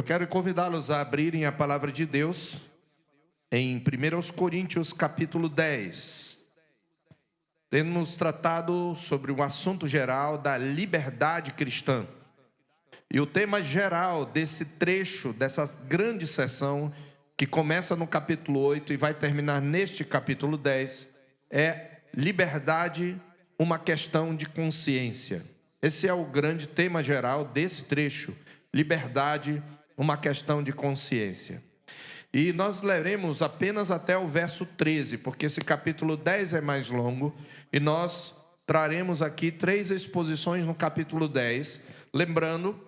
Eu quero convidá-los a abrirem a palavra de Deus em 1 Coríntios capítulo 10. Temos tratado sobre o assunto geral da liberdade cristã. E o tema geral desse trecho, dessa grande sessão, que começa no capítulo 8 e vai terminar neste capítulo 10, é liberdade, uma questão de consciência. Esse é o grande tema geral desse trecho, liberdade, uma questão de consciência. E nós leremos apenas até o verso 13, porque esse capítulo 10 é mais longo, e nós traremos aqui 3 exposições no capítulo 10, lembrando,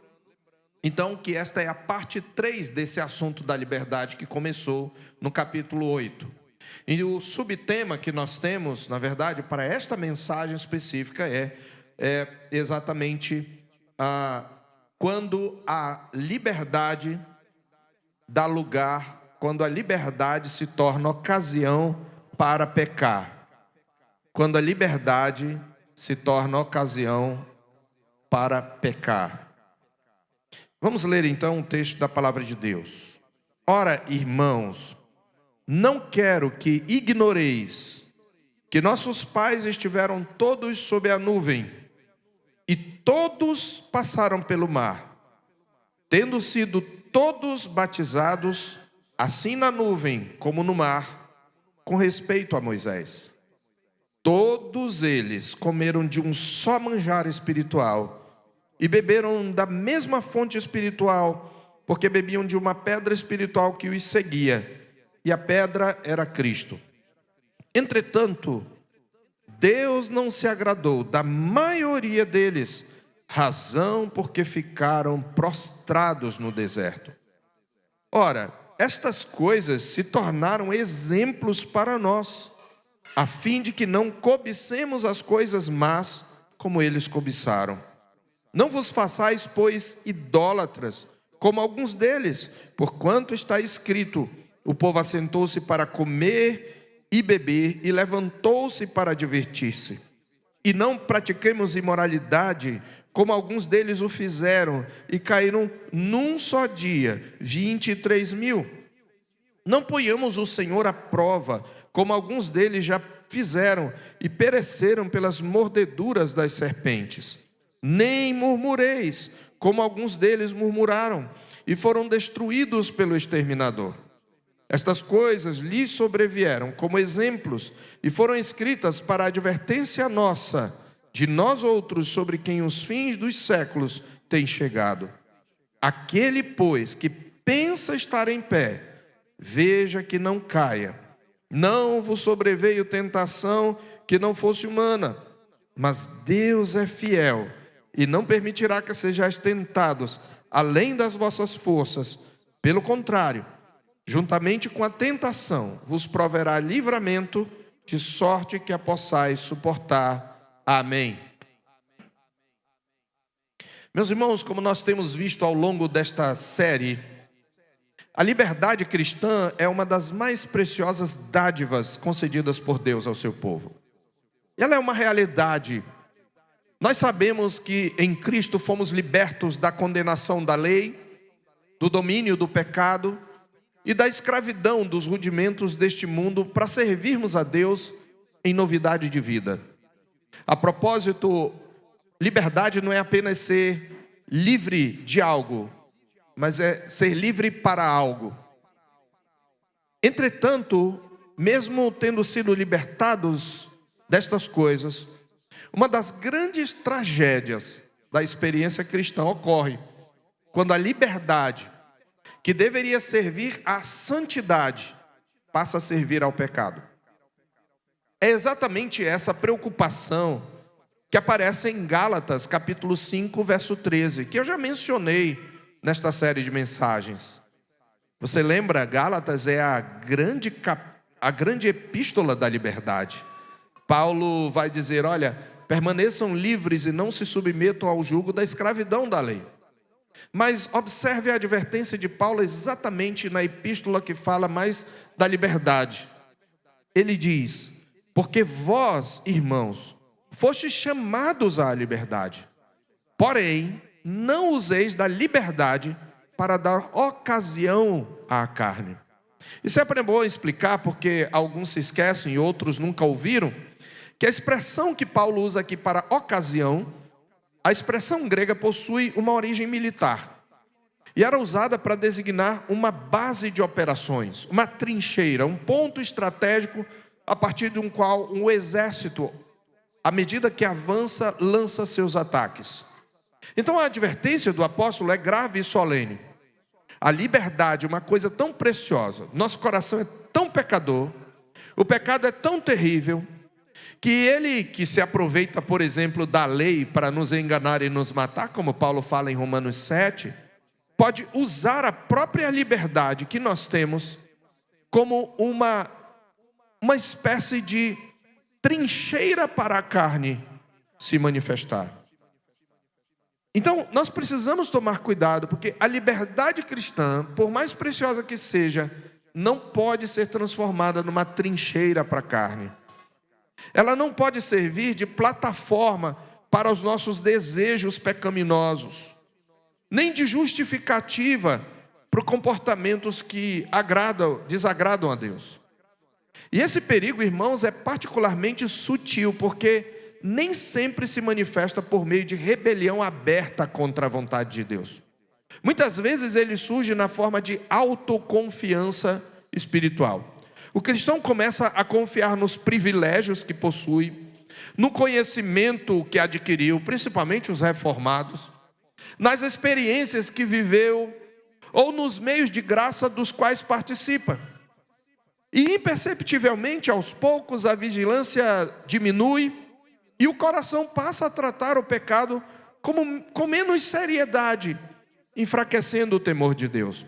então, que esta é a parte 3 desse assunto da liberdade que começou no capítulo 8. E o subtema que nós temos, na verdade, para esta mensagem específica é exatamente quando a liberdade dá lugar, quando a liberdade se torna ocasião para pecar. Quando a liberdade se torna ocasião para pecar. Vamos ler então um texto da palavra de Deus. Ora, irmãos, não quero que ignoreis que nossos pais estiveram todos sob a nuvem e todos passaram pelo mar, tendo sido todos batizados, assim na nuvem como no mar, com respeito a Moisés. Todos eles comeram de um só manjar espiritual e beberam da mesma fonte espiritual, porque bebiam de uma pedra espiritual que os seguia, e a pedra era Cristo. Entretanto, Deus não se agradou da maioria deles, razão porque ficaram prostrados no deserto. Ora, estas coisas se tornaram exemplos para nós, a fim de que não cobicemos as coisas más como eles cobiçaram. Não vos façais, pois, idólatras, como alguns deles, porquanto está escrito: o povo assentou-se para comer e beber, e levantou-se para divertir-se. E não pratiquemos imoralidade, como alguns deles o fizeram, e caíram num só dia 23.000. Não ponhamos o Senhor à prova, como alguns deles já fizeram, e pereceram pelas mordeduras das serpentes. Nem murmureis, como alguns deles murmuraram, e foram destruídos pelo exterminador. Estas coisas lhes sobrevieram como exemplos, e foram escritas para a advertência nossa, de nós outros, sobre quem os fins dos séculos têm chegado. Aquele, pois, que pensa estar em pé, veja que não caia. Não vos sobreveio tentação que não fosse humana, mas Deus é fiel, e não permitirá que sejais tentados além das vossas forças. Pelo contrário, juntamente com a tentação, vos proverá livramento, de sorte que a possais suportar. Amém. Meus irmãos, como nós temos visto ao longo desta série, a liberdade cristã é uma das mais preciosas dádivas concedidas por Deus ao seu povo. Ela é uma realidade. Nós sabemos que em Cristo fomos libertos da condenação da lei, do domínio do pecado e da escravidão dos rudimentos deste mundo para servirmos a Deus em novidade de vida. A propósito, liberdade não é apenas ser livre de algo, mas é ser livre para algo. Entretanto, mesmo tendo sido libertados destas coisas, uma das grandes tragédias da experiência cristã ocorre quando a liberdade, que deveria servir à santidade, passa a servir ao pecado. É exatamente essa preocupação que aparece em Gálatas, capítulo 5, verso 13, que eu já mencionei nesta série de mensagens. Você lembra, Gálatas é a grande epístola da liberdade. Paulo vai dizer, olha, permaneçam livres e não se submetam ao jugo da escravidão da lei. Mas observe a advertência de Paulo exatamente na epístola que fala mais da liberdade. Ele diz: porque vós, irmãos, fostes chamados à liberdade, porém não useis da liberdade para dar ocasião à carne. Isso é bom explicar, porque alguns se esquecem e outros nunca ouviram, que a expressão que Paulo usa aqui para ocasião, a expressão grega possui uma origem militar. E era usada para designar uma base de operações, uma trincheira, um ponto estratégico a partir de um qual um exército, à medida que avança, lança seus ataques. Então a advertência do apóstolo é grave e solene. A liberdade, uma coisa tão preciosa, nosso coração é tão pecador, o pecado é tão terrível, que ele que se aproveita, por exemplo, da lei para nos enganar e nos matar, como Paulo fala em Romanos 7, pode usar a própria liberdade que nós temos como uma espécie de trincheira para a carne se manifestar. Então, nós precisamos tomar cuidado, porque a liberdade cristã, por mais preciosa que seja, não pode ser transformada numa trincheira para a carne. Ela não pode servir de plataforma para os nossos desejos pecaminosos, nem de justificativa para comportamentos que desagradam a Deus. E esse perigo, irmãos, é particularmente sutil, porque nem sempre se manifesta por meio de rebelião aberta contra a vontade de Deus. Muitas vezes ele surge na forma de autoconfiança espiritual. O cristão começa a confiar nos privilégios que possui, no conhecimento que adquiriu, principalmente os reformados, nas experiências que viveu, ou nos meios de graça dos quais participa. E imperceptivelmente, aos poucos, a diminui, e o coração passa a tratar o pecado com menos seriedade, enfraquecendo o temor de Deus.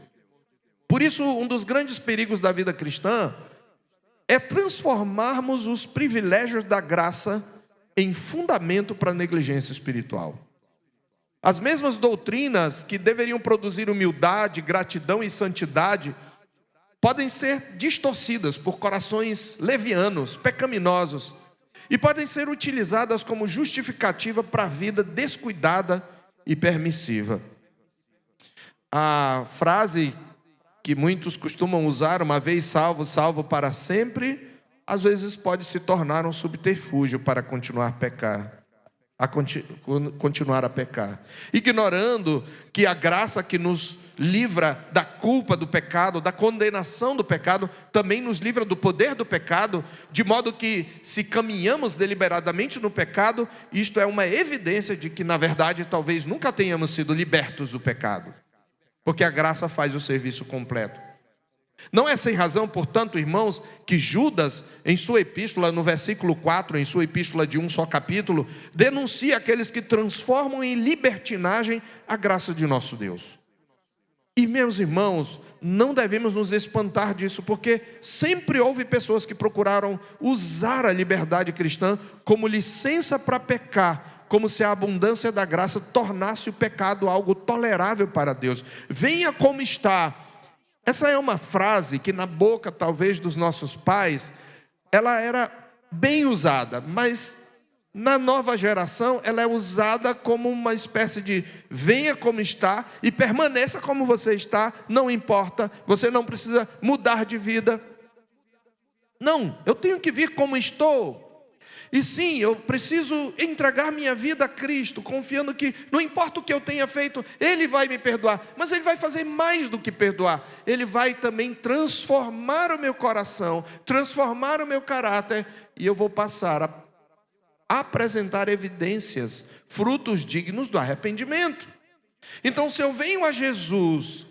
Por isso, um dos grandes perigos da vida cristã é transformarmos os privilégios da graça em fundamento para a negligência espiritual. As mesmas doutrinas que deveriam produzir humildade, gratidão e santidade podem ser distorcidas por corações levianos, pecaminosos, e podem ser utilizadas como justificativa para a vida descuidada e permissiva. A frase que muitos costumam usar, uma vez salvo, salvo para sempre, às vezes pode se tornar um subterfúgio para continuar a pecar, ignorando que a graça que nos livra da culpa do pecado, da condenação do pecado, também nos livra do poder do pecado, de modo que, se caminhamos deliberadamente no pecado, isto é uma evidência de que, na verdade, talvez nunca tenhamos sido libertos do pecado, porque a graça faz o serviço completo. Não é sem razão, portanto, irmãos, que Judas, em sua epístola, no versículo 4, em sua epístola de um só capítulo, denuncia aqueles que transformam em libertinagem a graça de nosso Deus. E, meus irmãos, não devemos nos espantar disso, porque sempre houve pessoas que procuraram usar a liberdade cristã como licença para pecar, como se a abundância da graça tornasse o pecado algo tolerável para Deus. Venha como está. Essa é uma frase que na boca, talvez, dos nossos pais, ela era bem usada, mas na nova geração ela é usada como uma espécie de venha como está e permaneça como você está, não importa, você não precisa mudar de vida. Não, eu tenho que vir como estou. E sim, eu preciso entregar minha vida a Cristo, confiando que não importa o que eu tenha feito, Ele vai me perdoar. Mas Ele vai fazer mais do que perdoar. Ele vai também transformar o meu coração, transformar o meu caráter, e eu vou passar a apresentar evidências, frutos dignos do arrependimento. Então, se eu venho a Jesus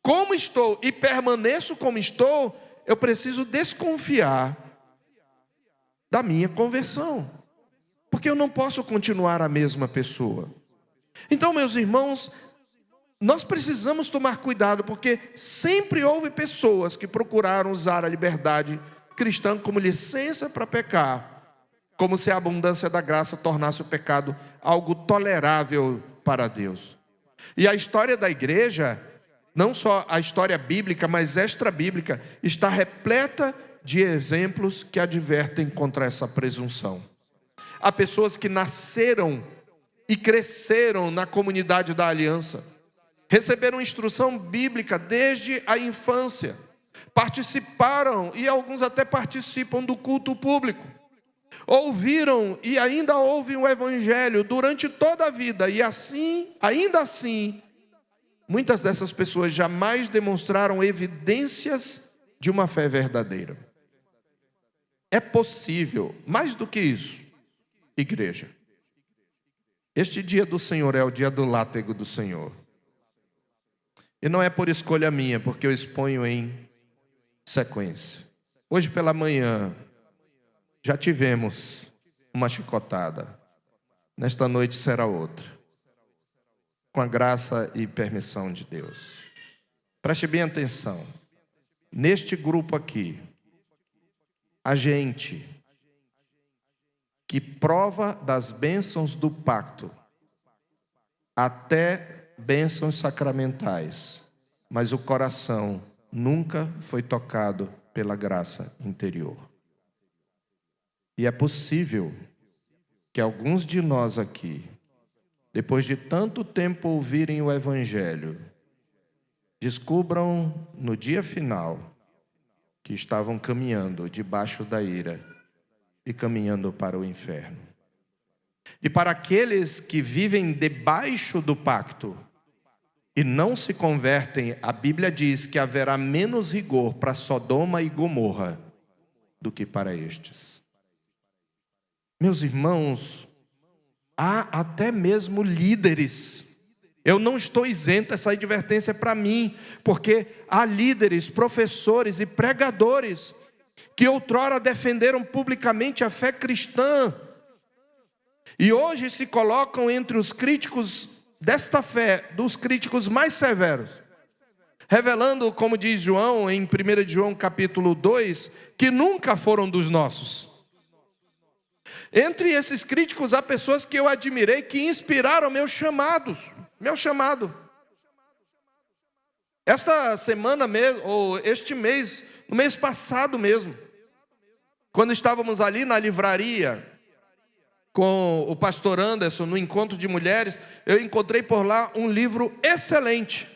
como estou e permaneço como estou, eu preciso desconfiar da minha conversão, porque eu não posso continuar a mesma pessoa. Então, meus irmãos, nós precisamos tomar cuidado, porque sempre houve pessoas que procuraram usar a liberdade cristã como licença para pecar, como se a abundância da graça tornasse o pecado algo tolerável para Deus. E a história da igreja, não só a história bíblica, mas extra-bíblica, está repleta de exemplos que advertem contra essa presunção. Há pessoas que nasceram e cresceram na comunidade da aliança, receberam instrução bíblica desde a infância, participaram e alguns até participam do culto público, ouviram e ainda ouvem o Evangelho durante toda a vida, e assim, ainda assim, muitas dessas pessoas jamais demonstraram evidências de uma fé verdadeira. É possível, mais do que isso, igreja, este dia do Senhor é o dia do látego do Senhor. E não é por escolha minha, porque eu exponho em sequência. Hoje pela manhã, já tivemos uma chicotada. Nesta noite será outra. Com a graça e permissão de Deus. Preste bem atenção. Neste grupo aqui, a gente que prova das bênçãos do pacto, até bênçãos sacramentais, mas o coração nunca foi tocado pela graça interior. E é possível que alguns de nós aqui, depois de tanto tempo ouvirem o Evangelho, descubram no dia final que estavam caminhando debaixo da ira e caminhando para o inferno. E para aqueles que vivem debaixo do pacto e não se convertem, a Bíblia diz que haverá menos rigor para Sodoma e Gomorra do que para estes. Meus irmãos, há até mesmo líderes. Eu não estou isento, essa advertência é para mim, porque há líderes, professores e pregadores que outrora defenderam publicamente a fé cristã e hoje se colocam entre os críticos desta fé, dos críticos mais severos, revelando, como diz João em 1 João capítulo 2, que nunca foram dos nossos. Entre esses críticos há pessoas que eu admirei, que inspiraram meu chamado. Esta semana mesmo, ou este mês, no mês passado mesmo, quando estávamos ali na livraria com o pastor Anderson, no encontro de mulheres, eu encontrei por lá um livro excelente,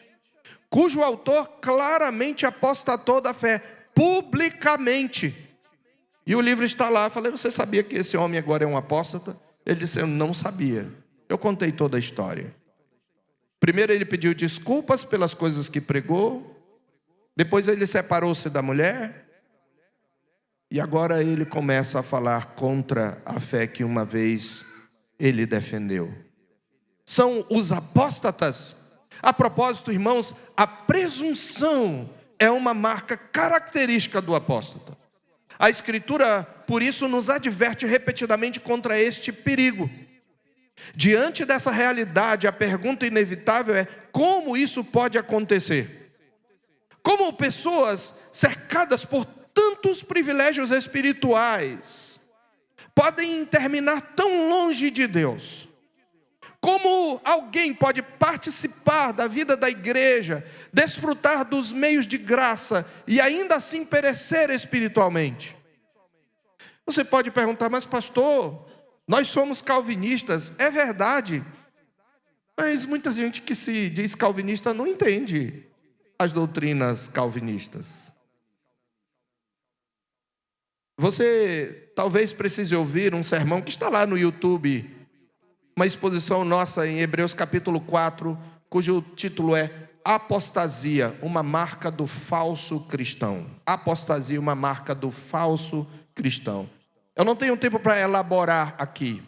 cujo autor claramente apostatou da fé, publicamente. E o livro está lá. Eu falei: você sabia que esse homem agora é um apóstata? Ele disse: eu não sabia. Eu contei toda a história. Primeiro ele pediu desculpas pelas coisas que pregou, depois ele separou-se da mulher, e agora ele começa a falar contra a fé que uma vez ele defendeu. São os apóstatas. A propósito, irmãos, a presunção é uma marca característica do apóstata. A Escritura, por isso, nos adverte repetidamente contra este perigo. Diante dessa realidade, a pergunta inevitável é: como isso pode acontecer? Como pessoas cercadas por tantos privilégios espirituais podem terminar tão longe de Deus? Como alguém pode participar da vida da igreja, desfrutar dos meios de graça e ainda assim perecer espiritualmente? Você pode perguntar: mas pastor, nós somos calvinistas. É verdade, mas muita gente que se diz calvinista não entende as doutrinas calvinistas. Você talvez precise ouvir um sermão que está lá no YouTube, uma exposição nossa em Hebreus capítulo 4, cujo título é Apostasia, uma marca do falso cristão. Apostasia, uma marca do falso cristão. Eu não tenho tempo para elaborar aqui,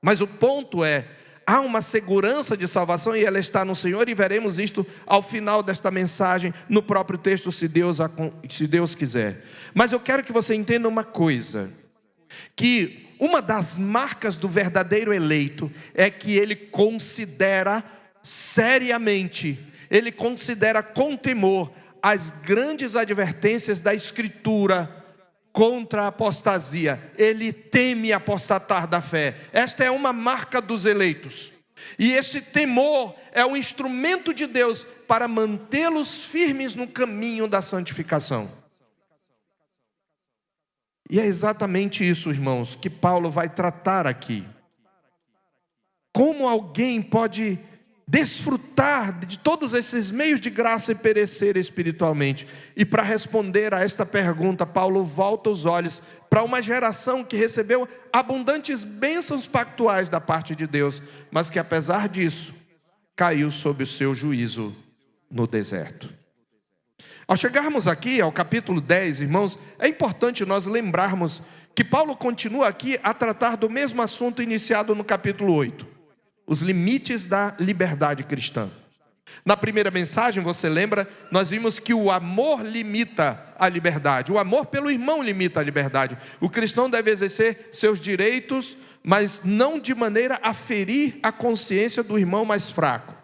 mas o ponto é: há uma segurança de salvação e ela está no Senhor, e veremos isto ao final desta mensagem, no próprio texto, se Deus quiser. Mas eu quero que você entenda uma coisa, que uma das marcas do verdadeiro eleito é que ele considera seriamente, ele considera com temor as grandes advertências da Escritura contra a apostasia. Ele teme apostatar da fé. Esta é uma marca dos eleitos. E esse temor é um instrumento de Deus para mantê-los firmes no caminho da santificação. E é exatamente isso, irmãos, que Paulo vai tratar aqui. Como alguém pode desfrutar de todos esses meios de graça e perecer espiritualmente. E para responder a esta pergunta, Paulo volta os olhos para uma geração que recebeu abundantes bênçãos pactuais da parte de Deus, mas que apesar disso, caiu sob o seu juízo no deserto. Ao chegarmos aqui ao capítulo 10, irmãos, é importante nós lembrarmos que Paulo continua aqui a tratar do mesmo assunto iniciado no capítulo 8, os limites da liberdade cristã. Na primeira mensagem, você lembra, nós vimos que o amor limita a liberdade, o amor pelo irmão limita a liberdade. O cristão deve exercer seus direitos, mas não de maneira a ferir a consciência do irmão mais fraco.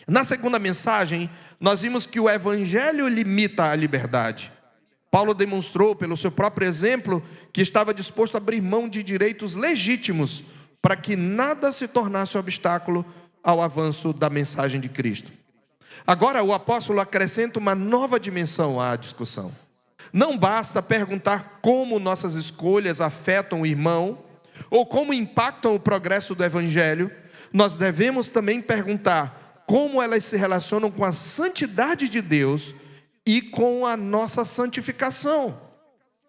Na segunda mensagem, nós vimos que o evangelho limita a liberdade. Paulo demonstrou pelo seu próprio exemplo que estava disposto a abrir mão de direitos legítimos para que nada se tornasse obstáculo ao avanço da mensagem de Cristo. Agora o apóstolo acrescenta uma nova dimensão à discussão. Não basta perguntar como nossas escolhas afetam o irmão ou como impactam o progresso do evangelho. Nós devemos também perguntar como elas se relacionam com a santidade de Deus e com a nossa santificação.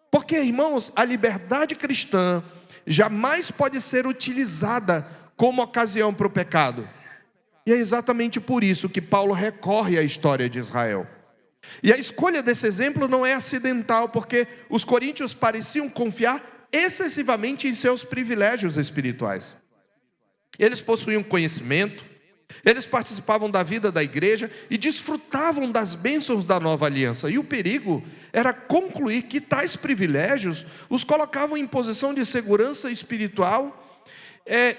Porque, irmãos, a liberdade cristã jamais pode ser utilizada como ocasião para o pecado. E é exatamente por isso que Paulo recorre à história de Israel. E a escolha desse exemplo não é acidental, porque os coríntios pareciam confiar excessivamente em seus privilégios espirituais. Eles possuíam conhecimento, eles participavam da vida da igreja e desfrutavam das bênçãos da nova aliança. E o perigo era concluir que tais privilégios os colocavam em posição de segurança espiritual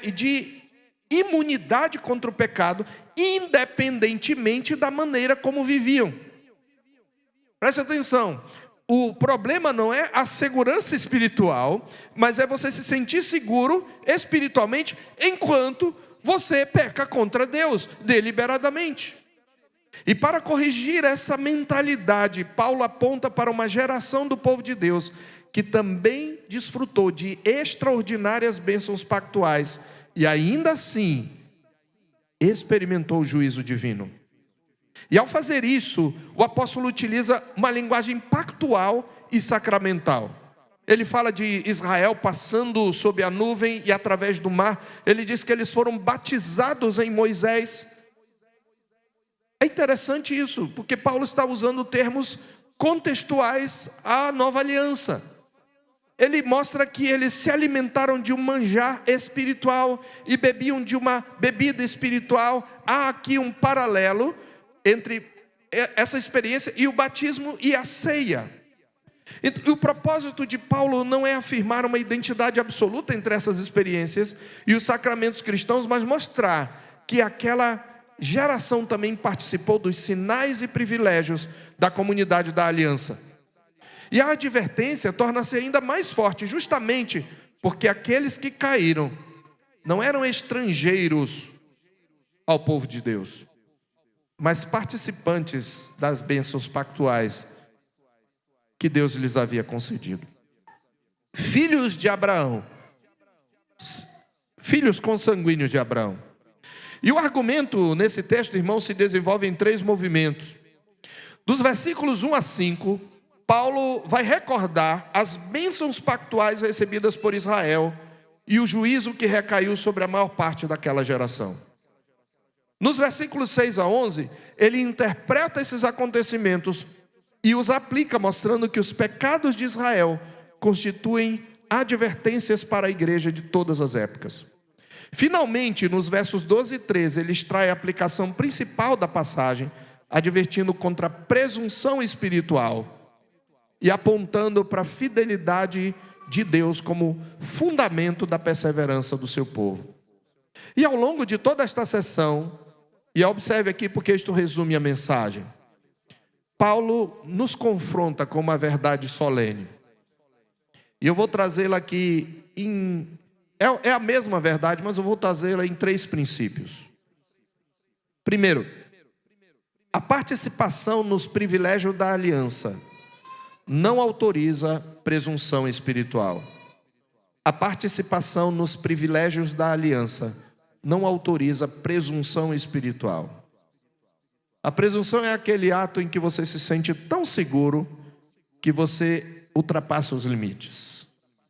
e de imunidade contra o pecado, independentemente da maneira como viviam. Preste atenção, o problema não é a segurança espiritual, mas é você se sentir seguro espiritualmente enquanto você peca contra Deus deliberadamente. E para corrigir essa mentalidade, Paulo aponta para uma geração do povo de Deus que também desfrutou de extraordinárias bênçãos pactuais e ainda assim experimentou o juízo divino. E ao fazer isso, o apóstolo utiliza uma linguagem pactual e sacramental. Ele fala de Israel passando sob a nuvem e através do mar. Ele diz que eles foram batizados em Moisés. É interessante isso, porque Paulo está usando termos contextuais à nova aliança. Ele mostra que eles se alimentaram de um manjar espiritual e bebiam de uma bebida espiritual. Há aqui um paralelo entre essa experiência e o batismo e a ceia. E o propósito de Paulo não é afirmar uma identidade absoluta entre essas experiências e os sacramentos cristãos, mas mostrar que aquela geração também participou dos sinais e privilégios da comunidade da aliança. E a advertência torna-se ainda mais forte, justamente porque aqueles que caíram não eram estrangeiros ao povo de Deus, mas participantes das bênçãos pactuais que Deus lhes havia concedido. Filhos de Abraão, filhos consanguíneos de Abraão. E o argumento nesse texto, irmão, se desenvolve em 3 movimentos. Dos versículos 1 a 5, Paulo vai recordar as bênçãos pactuais recebidas por Israel e o juízo que recaiu sobre a maior parte daquela geração. Nos versículos 6 a 11, ele interpreta esses acontecimentos e os aplica, mostrando que os pecados de Israel constituem advertências para a igreja de todas as épocas. Finalmente, nos versos 12 e 13, ele extrai a aplicação principal da passagem, advertindo contra a presunção espiritual e apontando para a fidelidade de Deus como fundamento da perseverança do seu povo. E ao longo de toda esta sessão, e observe aqui porque isto resume a mensagem, Paulo nos confronta com uma verdade solene. E eu vou trazê-la aqui é a mesma verdade, mas eu vou trazê-la em 3 princípios. Primeiro, a participação nos privilégios da aliança não autoriza presunção espiritual. A participação nos privilégios da aliança não autoriza presunção espiritual. A presunção é aquele ato em que você se sente tão seguro que você ultrapassa os limites.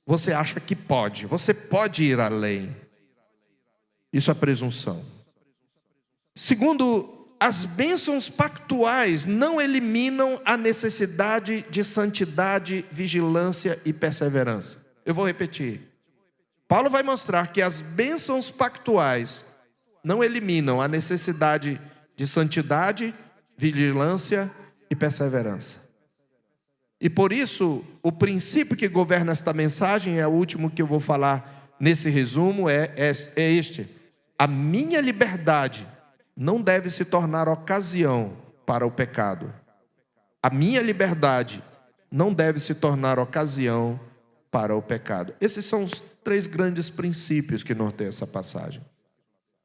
Você acha que pode, você pode ir além. Isso é presunção. Segundo, as bênçãos pactuais não eliminam a necessidade de santidade, vigilância e perseverança. Eu vou repetir. Paulo vai mostrar que as bênçãos pactuais não eliminam a necessidade de santidade, vigilância e perseverança. E por isso, o princípio que governa esta mensagem, é o último que eu vou falar nesse resumo, é este: a minha liberdade não deve se tornar ocasião para o pecado. A minha liberdade não deve se tornar ocasião para o pecado. Esses são os 3 grandes princípios que norteiam essa passagem.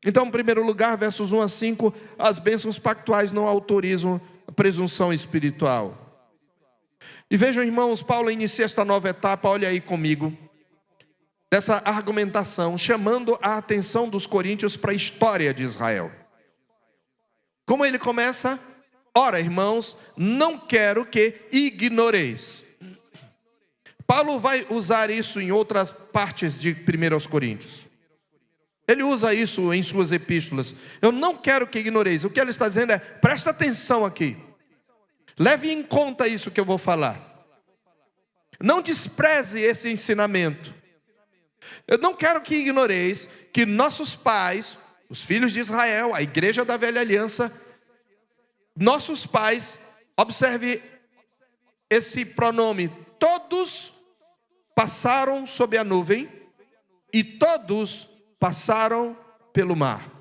Então, em primeiro lugar, versos 1 a 5, as bênçãos pactuais não autorizam a presunção espiritual. E vejam, irmãos, Paulo inicia esta nova etapa, olha aí comigo, dessa argumentação, chamando a atenção dos coríntios para a história de Israel. Como ele começa? Ora, irmãos, não quero que ignoreis. Paulo vai usar isso em outras partes de 1 Coríntios. Ele usa isso em suas epístolas. Eu não quero que ignoreis. O que ele está dizendo é, presta atenção aqui. Leve em conta isso que eu vou falar. Não despreze esse ensinamento. Eu não quero que ignoreis que nossos pais, os filhos de Israel, a igreja da velha aliança, nossos pais, observe esse pronome, todos passaram sob a nuvem e todos passaram pelo mar.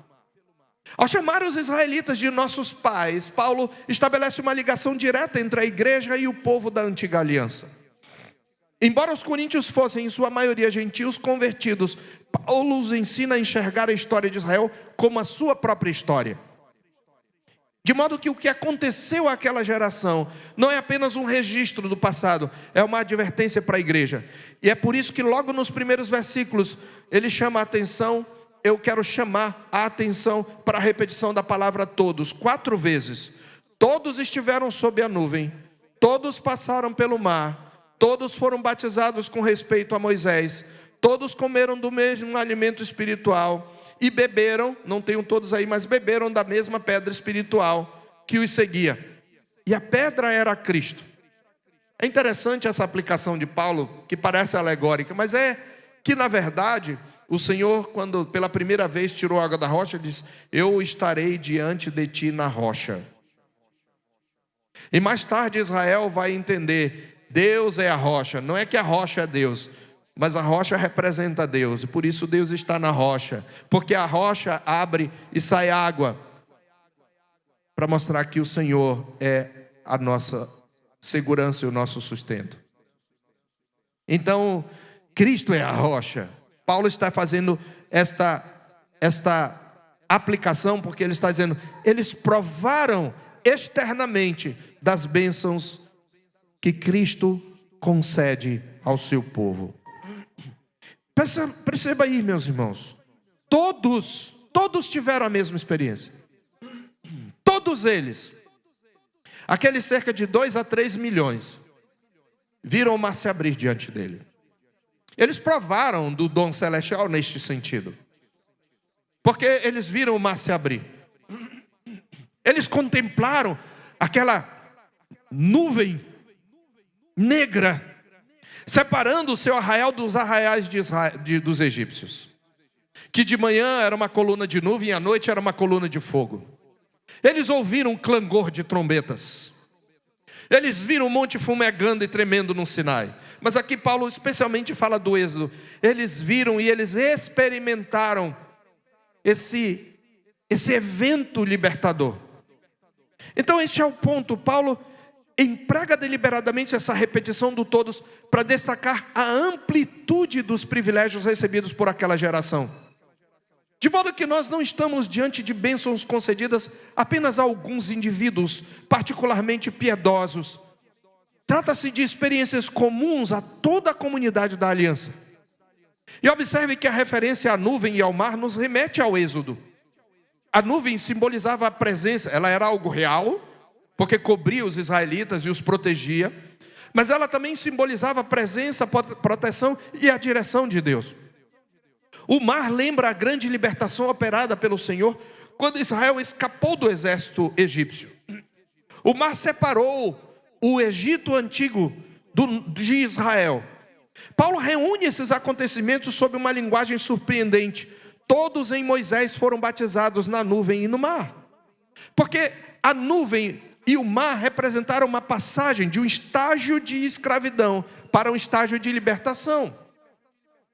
Ao chamar os israelitas de nossos pais, Paulo estabelece uma ligação direta entre a igreja e o povo da antiga aliança. Embora os coríntios fossem, em sua maioria, gentios convertidos, Paulo os ensina a enxergar a história de Israel como a sua própria história. De modo que o que aconteceu àquela geração não é apenas um registro do passado, é uma advertência para a igreja. E é por isso que logo nos primeiros versículos ele chama a atenção. Eu quero chamar a atenção para a repetição da palavra todos, 4 vezes. Todos estiveram sob a nuvem, todos passaram pelo mar, todos foram batizados com respeito a Moisés, todos comeram do mesmo alimento espiritual e beberam, não tenho todos aí, mas beberam da mesma pedra espiritual que os seguia. E a pedra era Cristo. É interessante essa aplicação de Paulo, que parece alegórica, mas é que na verdade o Senhor, quando pela primeira vez tirou a água da rocha, diz: eu estarei diante de ti na rocha. E mais tarde Israel vai entender, Deus é a rocha. Não é que a rocha é Deus, mas a rocha representa Deus, e por isso Deus está na rocha, porque a rocha abre e sai água, para mostrar que o Senhor é a nossa segurança e o nosso sustento. Então, Cristo é a rocha. Paulo está fazendo esta aplicação, porque ele está dizendo, eles provaram externamente das bênçãos que Cristo concede ao seu povo. Perceba aí, meus irmãos, todos tiveram a mesma experiência. Todos eles, aqueles cerca de 2 a 3 milhões, viram o mar se abrir diante dele. Eles provaram do dom celestial neste sentido, porque eles viram o mar se abrir. Eles contemplaram aquela nuvem negra, separando o seu arraial dos arraiais dos egípcios, que de manhã era uma coluna de nuvem e à noite era uma coluna de fogo. Eles ouviram um clangor de trombetas. Eles viram o monte fumegando e tremendo no Sinai. Mas aqui Paulo especialmente fala do Êxodo. Eles viram e eles experimentaram esse evento libertador. Então este é o ponto. Paulo emprega deliberadamente essa repetição do todos para destacar a amplitude dos privilégios recebidos por aquela geração. De modo que nós não estamos diante de bênçãos concedidas apenas a alguns indivíduos, particularmente piedosos. Trata-se de experiências comuns a toda a comunidade da aliança. E observe que a referência à nuvem e ao mar nos remete ao Êxodo. A nuvem simbolizava a presença, ela era algo real, porque cobria os israelitas e os protegia, mas ela também simbolizava a presença, a proteção e a direção de Deus. O mar lembra a grande libertação operada pelo Senhor quando Israel escapou do exército egípcio. O mar separou o Egito antigo de Israel. Paulo reúne esses acontecimentos sob uma linguagem surpreendente. Todos em Moisés foram batizados na nuvem e no mar. Porque a nuvem e o mar representaram uma passagem de um estágio de escravidão para um estágio de libertação.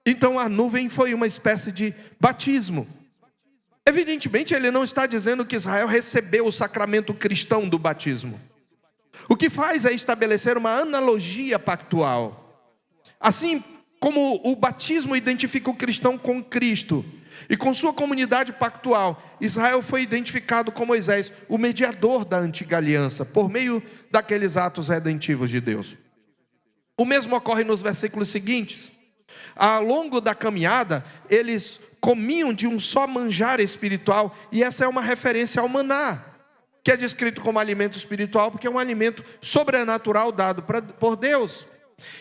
Então a nuvem foi uma espécie de batismo. Evidentemente ele não está dizendo que Israel recebeu o sacramento cristão do batismo. O que faz é estabelecer uma analogia pactual. Assim como o batismo identifica o cristão com Cristo e com sua comunidade pactual, Israel foi identificado com Moisés, o mediador da antiga aliança, por meio daqueles atos redentivos de Deus. O mesmo ocorre nos versículos seguintes. Ao longo da caminhada, eles comiam de um só manjar espiritual, e essa é uma referência ao maná, que é descrito como alimento espiritual, porque é um alimento sobrenatural dado por Deus.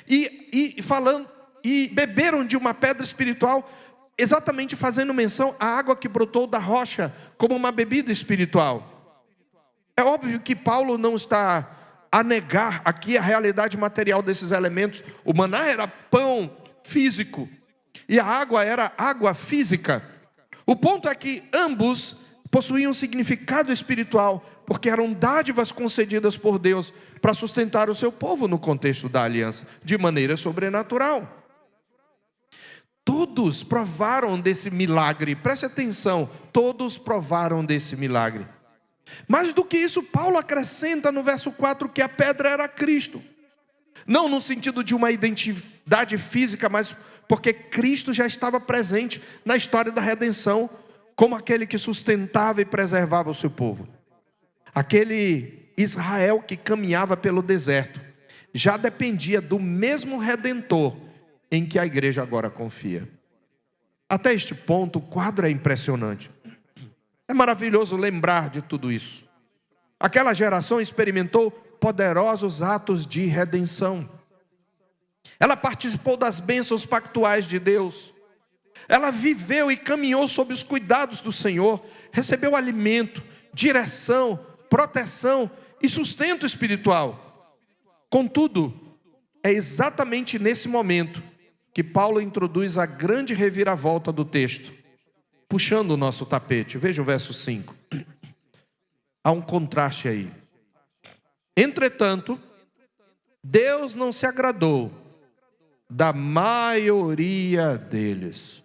E beberam de uma pedra espiritual, exatamente fazendo menção à água que brotou da rocha, como uma bebida espiritual. É óbvio que Paulo não está a negar aqui a realidade material desses elementos. O maná era pão físico, e a água era água física. O ponto é que ambos possuíam um significado espiritual, porque eram dádivas concedidas por Deus para sustentar o seu povo no contexto da aliança, de maneira sobrenatural. Todos provaram desse milagre, preste atenção, todos provaram desse milagre. Mais do que isso, Paulo acrescenta no verso 4 que a pedra era Cristo. Não no sentido de uma identidade física, mas porque Cristo já estava presente na história da redenção, como aquele que sustentava e preservava o seu povo. Aquele Israel que caminhava pelo deserto, já dependia do mesmo Redentor em que a igreja agora confia. Até este ponto, o quadro é impressionante. É maravilhoso lembrar de tudo isso. Aquela geração experimentou poderosos atos de redenção. Ela participou das bênçãos pactuais de Deus. Ela viveu e caminhou sob os cuidados do Senhor, recebeu alimento, direção, proteção e sustento espiritual. Contudo, é exatamente nesse momento que Paulo introduz a grande reviravolta do texto, puxando o nosso tapete. Veja o verso 5. Há um contraste aí. Entretanto, Deus não se agradou da maioria deles.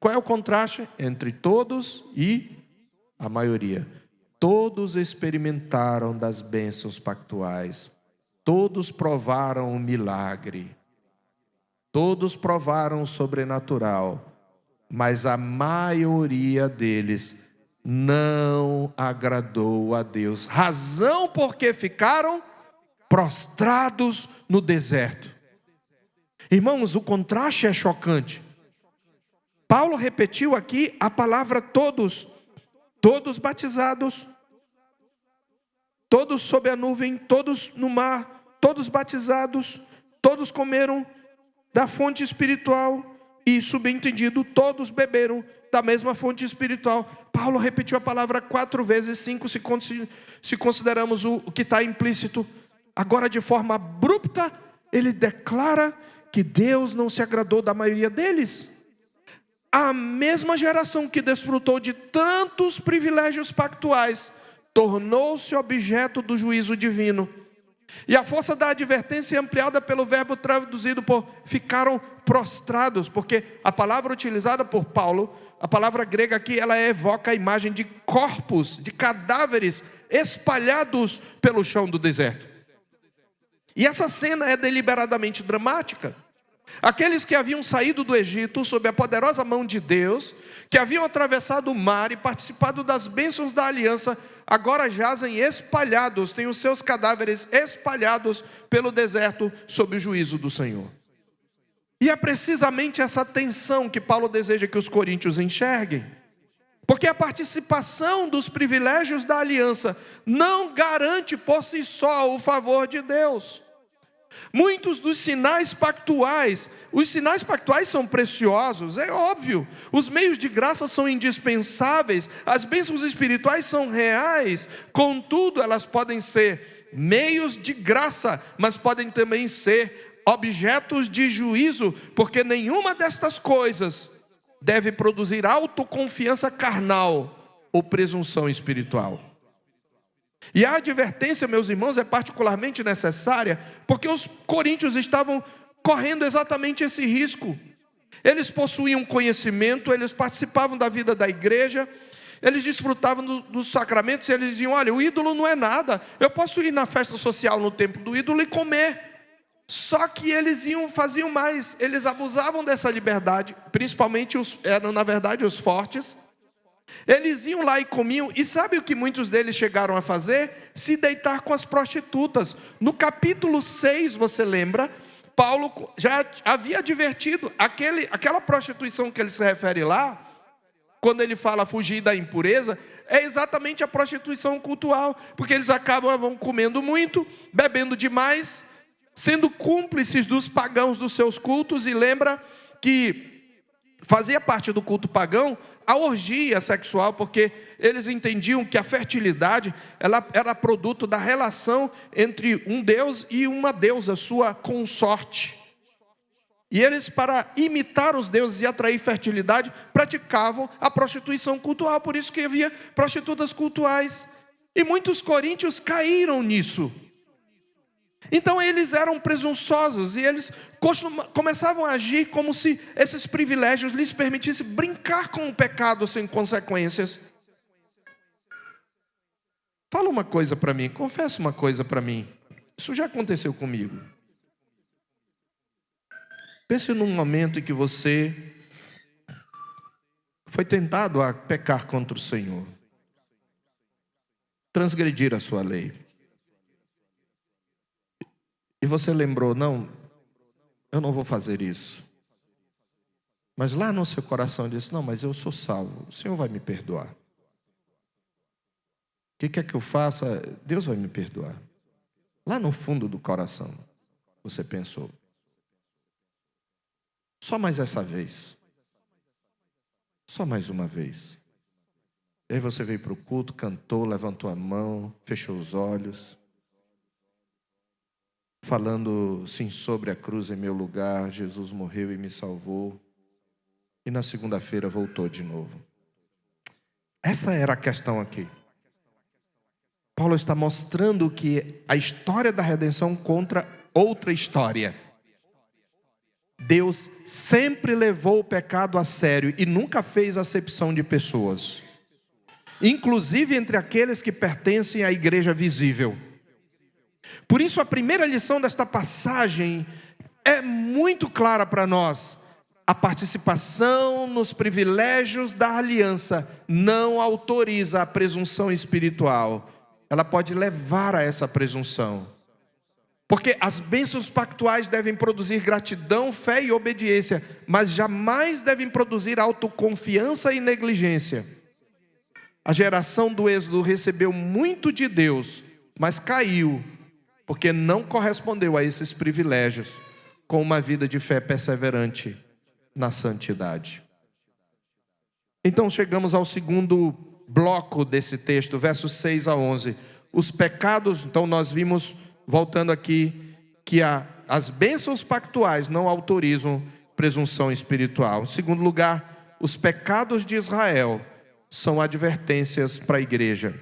Qual é o contraste entre todos e a maioria? Todos experimentaram das bênçãos pactuais. Todos provaram o milagre. Todos provaram o sobrenatural. Mas a maioria deles não agradou a Deus. Razão porque ficaram prostrados no deserto. Irmãos, o contraste é chocante. Paulo repetiu aqui a palavra todos. Todos batizados, todos sob a nuvem, todos no mar, todos batizados, todos comeram da fonte espiritual e, subentendido, todos beberam da mesma fonte espiritual. Paulo repetiu a palavra 4 vezes, 5 se consideramos o que está implícito. Agora, de forma abrupta, ele declara que Deus não se agradou da maioria deles. A mesma geração que desfrutou de tantos privilégios pactuais tornou-se objeto do juízo divino. E a força da advertência é ampliada pelo verbo traduzido por ficaram prostrados, porque a palavra utilizada por Paulo, a palavra grega aqui, ela evoca a imagem de corpos, de cadáveres espalhados pelo chão do deserto. E essa cena é deliberadamente dramática. Aqueles que haviam saído do Egito sob a poderosa mão de Deus, que haviam atravessado o mar e participado das bênçãos da aliança, agora jazem espalhados, têm os seus cadáveres espalhados pelo deserto sob o juízo do Senhor. E é precisamente essa tensão que Paulo deseja que os coríntios enxerguem. Porque a participação dos privilégios da aliança não garante por si só o favor de Deus. Muitos dos sinais pactuais, os sinais pactuais são preciosos, é óbvio. Os meios de graça são indispensáveis, as bênçãos espirituais são reais. Contudo, elas podem ser meios de graça, mas podem também ser objetos de juízo, porque nenhuma destas coisas deve produzir autoconfiança carnal ou presunção espiritual. E a advertência, meus irmãos, é particularmente necessária, porque os coríntios estavam correndo exatamente esse risco. Eles possuíam conhecimento, eles participavam da vida da igreja, eles desfrutavam dos sacramentos, e eles diziam: olha, o ídolo não é nada, eu posso ir na festa social no templo do ídolo e comer. Só que eles faziam mais, eles abusavam dessa liberdade, principalmente eram na verdade os fortes. Eles iam lá e comiam, e sabe o que muitos deles chegaram a fazer? Se deitar com as prostitutas. No capítulo 6, você lembra, Paulo já havia advertido, aquela prostituição que ele se refere lá, quando ele fala fugir da impureza, é exatamente a prostituição cultural, porque eles vão comendo muito, bebendo demais, sendo cúmplices dos pagãos dos seus cultos. E lembra que fazia parte do culto pagão a orgia sexual, porque eles entendiam que a fertilidade ela era produto da relação entre um deus e uma deusa, sua consorte. E eles, para imitar os deuses e atrair fertilidade, praticavam a prostituição cultural. Por isso que havia prostitutas cultuais. E muitos coríntios caíram nisso. Então eles eram presunçosos, e eles começavam a agir como se esses privilégios lhes permitissem brincar com o pecado sem consequências. Fala uma coisa para mim, confessa uma coisa para mim. Isso já aconteceu comigo. Pense num momento em que você foi tentado a pecar contra o Senhor, transgredir a sua lei. E você lembrou: não, eu não vou fazer isso. Mas lá no seu coração disse: não, mas eu sou salvo, o Senhor vai me perdoar. O que quer que eu faça, Deus vai me perdoar. Lá no fundo do coração, você pensou: só mais essa vez. Só mais uma vez. E aí você veio para o culto, cantou, levantou a mão, fechou os olhos, falando sim, sobre a cruz em meu lugar, Jesus morreu e me salvou. E na segunda-feira voltou de novo. Essa era a questão aqui. Paulo está mostrando que a história da redenção contra outra história. Deus sempre levou o pecado a sério e nunca fez acepção de pessoas, inclusive entre aqueles que pertencem à igreja visível. Por isso a primeira lição desta passagem é muito clara para nós. A participação nos privilégios da aliança não autoriza a presunção espiritual. Ela pode levar a essa presunção. Porque as bênçãos pactuais devem produzir gratidão, fé e obediência, mas jamais devem produzir autoconfiança e negligência. A geração do Êxodo recebeu muito de Deus, mas caiu, porque não correspondeu a esses privilégios com uma vida de fé perseverante na santidade. Então chegamos ao segundo bloco desse texto, versos 6 a 11. Os pecados, então nós vimos, voltando aqui, que as bênçãos pactuais não autorizam presunção espiritual. Em segundo lugar, os pecados de Israel são advertências para a igreja.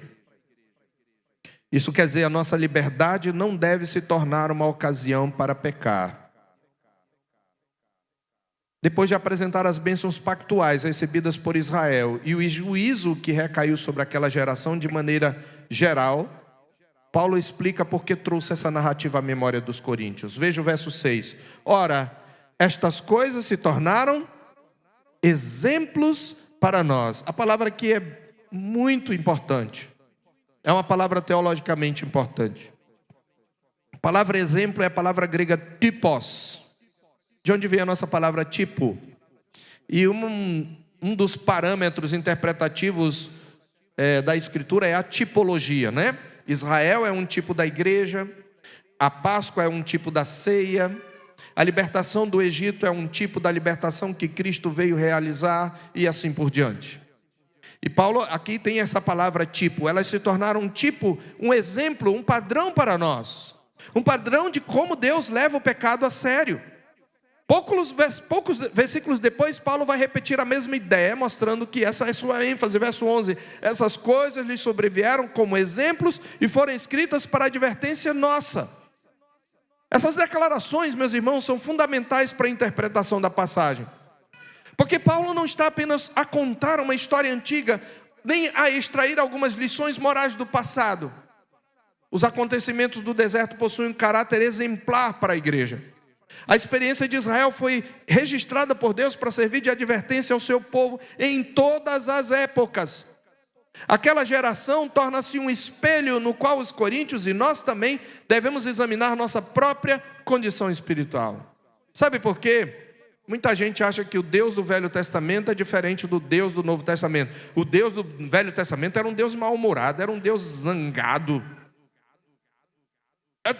Isso quer dizer, a nossa liberdade não deve se tornar uma ocasião para pecar. Depois de apresentar as bênçãos pactuais recebidas por Israel e o juízo que recaiu sobre aquela geração de maneira geral, Paulo explica por que trouxe essa narrativa à memória dos coríntios. Veja o verso 6. Ora, estas coisas se tornaram exemplos para nós. A palavra aqui é muito importante. É uma palavra teologicamente importante. A palavra exemplo é a palavra grega typos. De onde vem a nossa palavra tipo? E um dos parâmetros interpretativos da Escritura é a tipologia, né? Israel é um tipo da igreja, a Páscoa é um tipo da ceia, a libertação do Egito é um tipo da libertação que Cristo veio realizar e assim por diante. E Paulo aqui tem essa palavra tipo, elas se tornaram um tipo, um exemplo, um padrão para nós. Um padrão de como Deus leva o pecado a sério. Poucos versículos depois, Paulo vai repetir a mesma ideia, mostrando que essa é sua ênfase. Verso 11: essas coisas lhes sobrevieram como exemplos e foram escritas para advertência nossa. Essas declarações, meus irmãos, são fundamentais para a interpretação da passagem. Porque Paulo não está apenas a contar uma história antiga, nem a extrair algumas lições morais do passado. Os acontecimentos do deserto possuem um caráter exemplar para a igreja. A experiência de Israel foi registrada por Deus para servir de advertência ao seu povo em todas as épocas. Aquela geração torna-se um espelho no qual os coríntios e nós também devemos examinar nossa própria condição espiritual. Sabe por quê? Muita gente acha que o Deus do Velho Testamento é diferente do Deus do Novo Testamento. O Deus do Velho Testamento era um Deus mal-humorado, era um Deus zangado.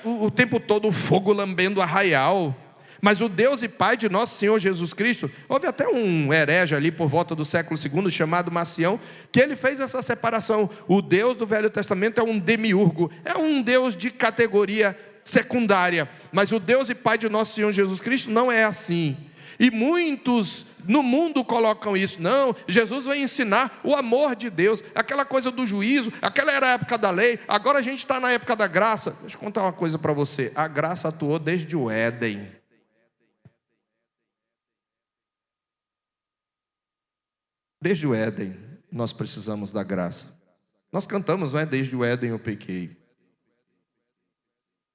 O tempo todo o fogo lambendo arraial. Mas o Deus e Pai de nosso Senhor Jesus Cristo, houve até um herege ali por volta do século II, chamado Marcião, que ele fez essa separação. O Deus do Velho Testamento é um demiurgo, é um Deus de categoria secundária. Mas o Deus e Pai de nosso Senhor Jesus Cristo não é assim. E muitos no mundo colocam isso. Não, Jesus vai ensinar o amor de Deus, aquela coisa do juízo, aquela era a época da lei, agora a gente está na época da graça. Deixa eu contar uma coisa para você, a graça atuou desde o Éden. Desde o Éden, nós precisamos da graça. Nós cantamos, não é? Desde o Éden eu pequei.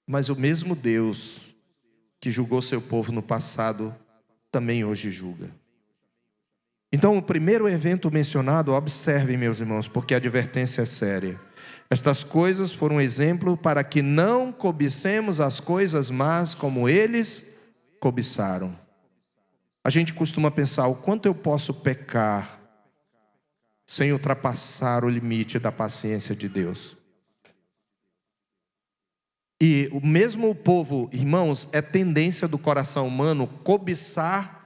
Mas o mesmo Deus que julgou seu povo no passado, também hoje julga. Então, o primeiro evento mencionado, observem, meus irmãos, porque a advertência é séria. Estas coisas foram um exemplo para que não cobicemos as coisas más como eles cobiçaram. A gente costuma pensar, o quanto eu posso pecar sem ultrapassar o limite da paciência de Deus. E o mesmo povo, irmãos, é tendência do coração humano cobiçar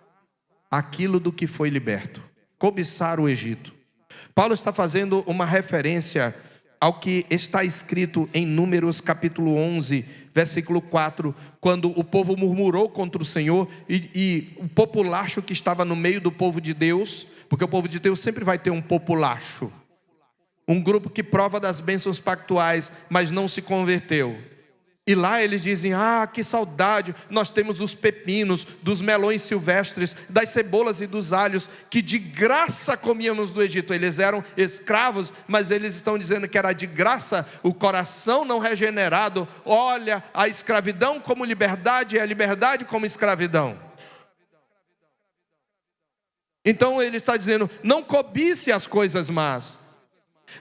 aquilo do que foi liberto, cobiçar o Egito. Paulo está fazendo uma referência ao que está escrito em Números capítulo 11, versículo 4, quando o povo murmurou contra o Senhor e o populacho que estava no meio do povo de Deus, porque o povo de Deus sempre vai ter um populacho, um grupo que prova das bênçãos pactuais, mas não se converteu. E lá eles dizem, que saudade, nós temos dos pepinos, dos melões silvestres, das cebolas e dos alhos, que de graça comíamos no Egito. Eles eram escravos, mas eles estão dizendo que era de graça. O coração não regenerado olha a escravidão como liberdade e a liberdade como escravidão. Então ele está dizendo, não cobice as coisas más.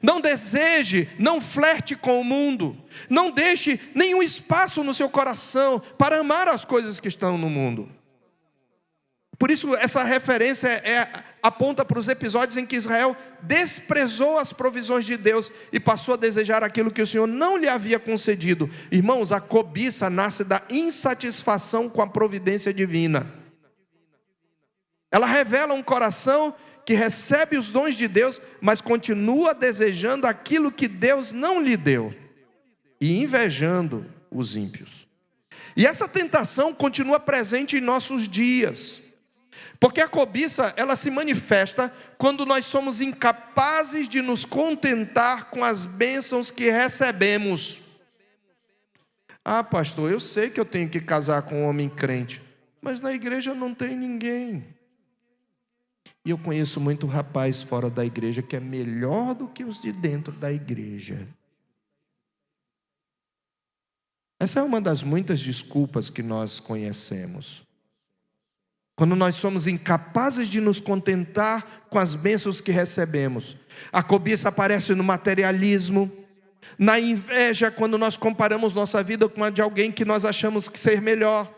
Não deseje, não flerte com o mundo. Não deixe nenhum espaço no seu coração para amar as coisas que estão no mundo. Por isso essa referência aponta para os episódios em que Israel desprezou as provisões de Deus e passou a desejar aquilo que o Senhor não lhe havia concedido. Irmãos, a cobiça nasce da insatisfação com a providência divina. Ela revela um coração que recebe os dons de Deus, mas continua desejando aquilo que Deus não lhe deu, e invejando os ímpios. E essa tentação continua presente em nossos dias, porque a cobiça, ela se manifesta quando nós somos incapazes de nos contentar com as bênçãos que recebemos. Pastor, eu sei que eu tenho que casar com um homem crente, mas na igreja não tem ninguém. E eu conheço muito rapaz fora da igreja que é melhor do que os de dentro da igreja. Essa é uma das muitas desculpas que nós conhecemos. Quando nós somos incapazes de nos contentar com as bênçãos que recebemos. A cobiça aparece no materialismo, na inveja, quando nós comparamos nossa vida com a de alguém que nós achamos que ser melhor.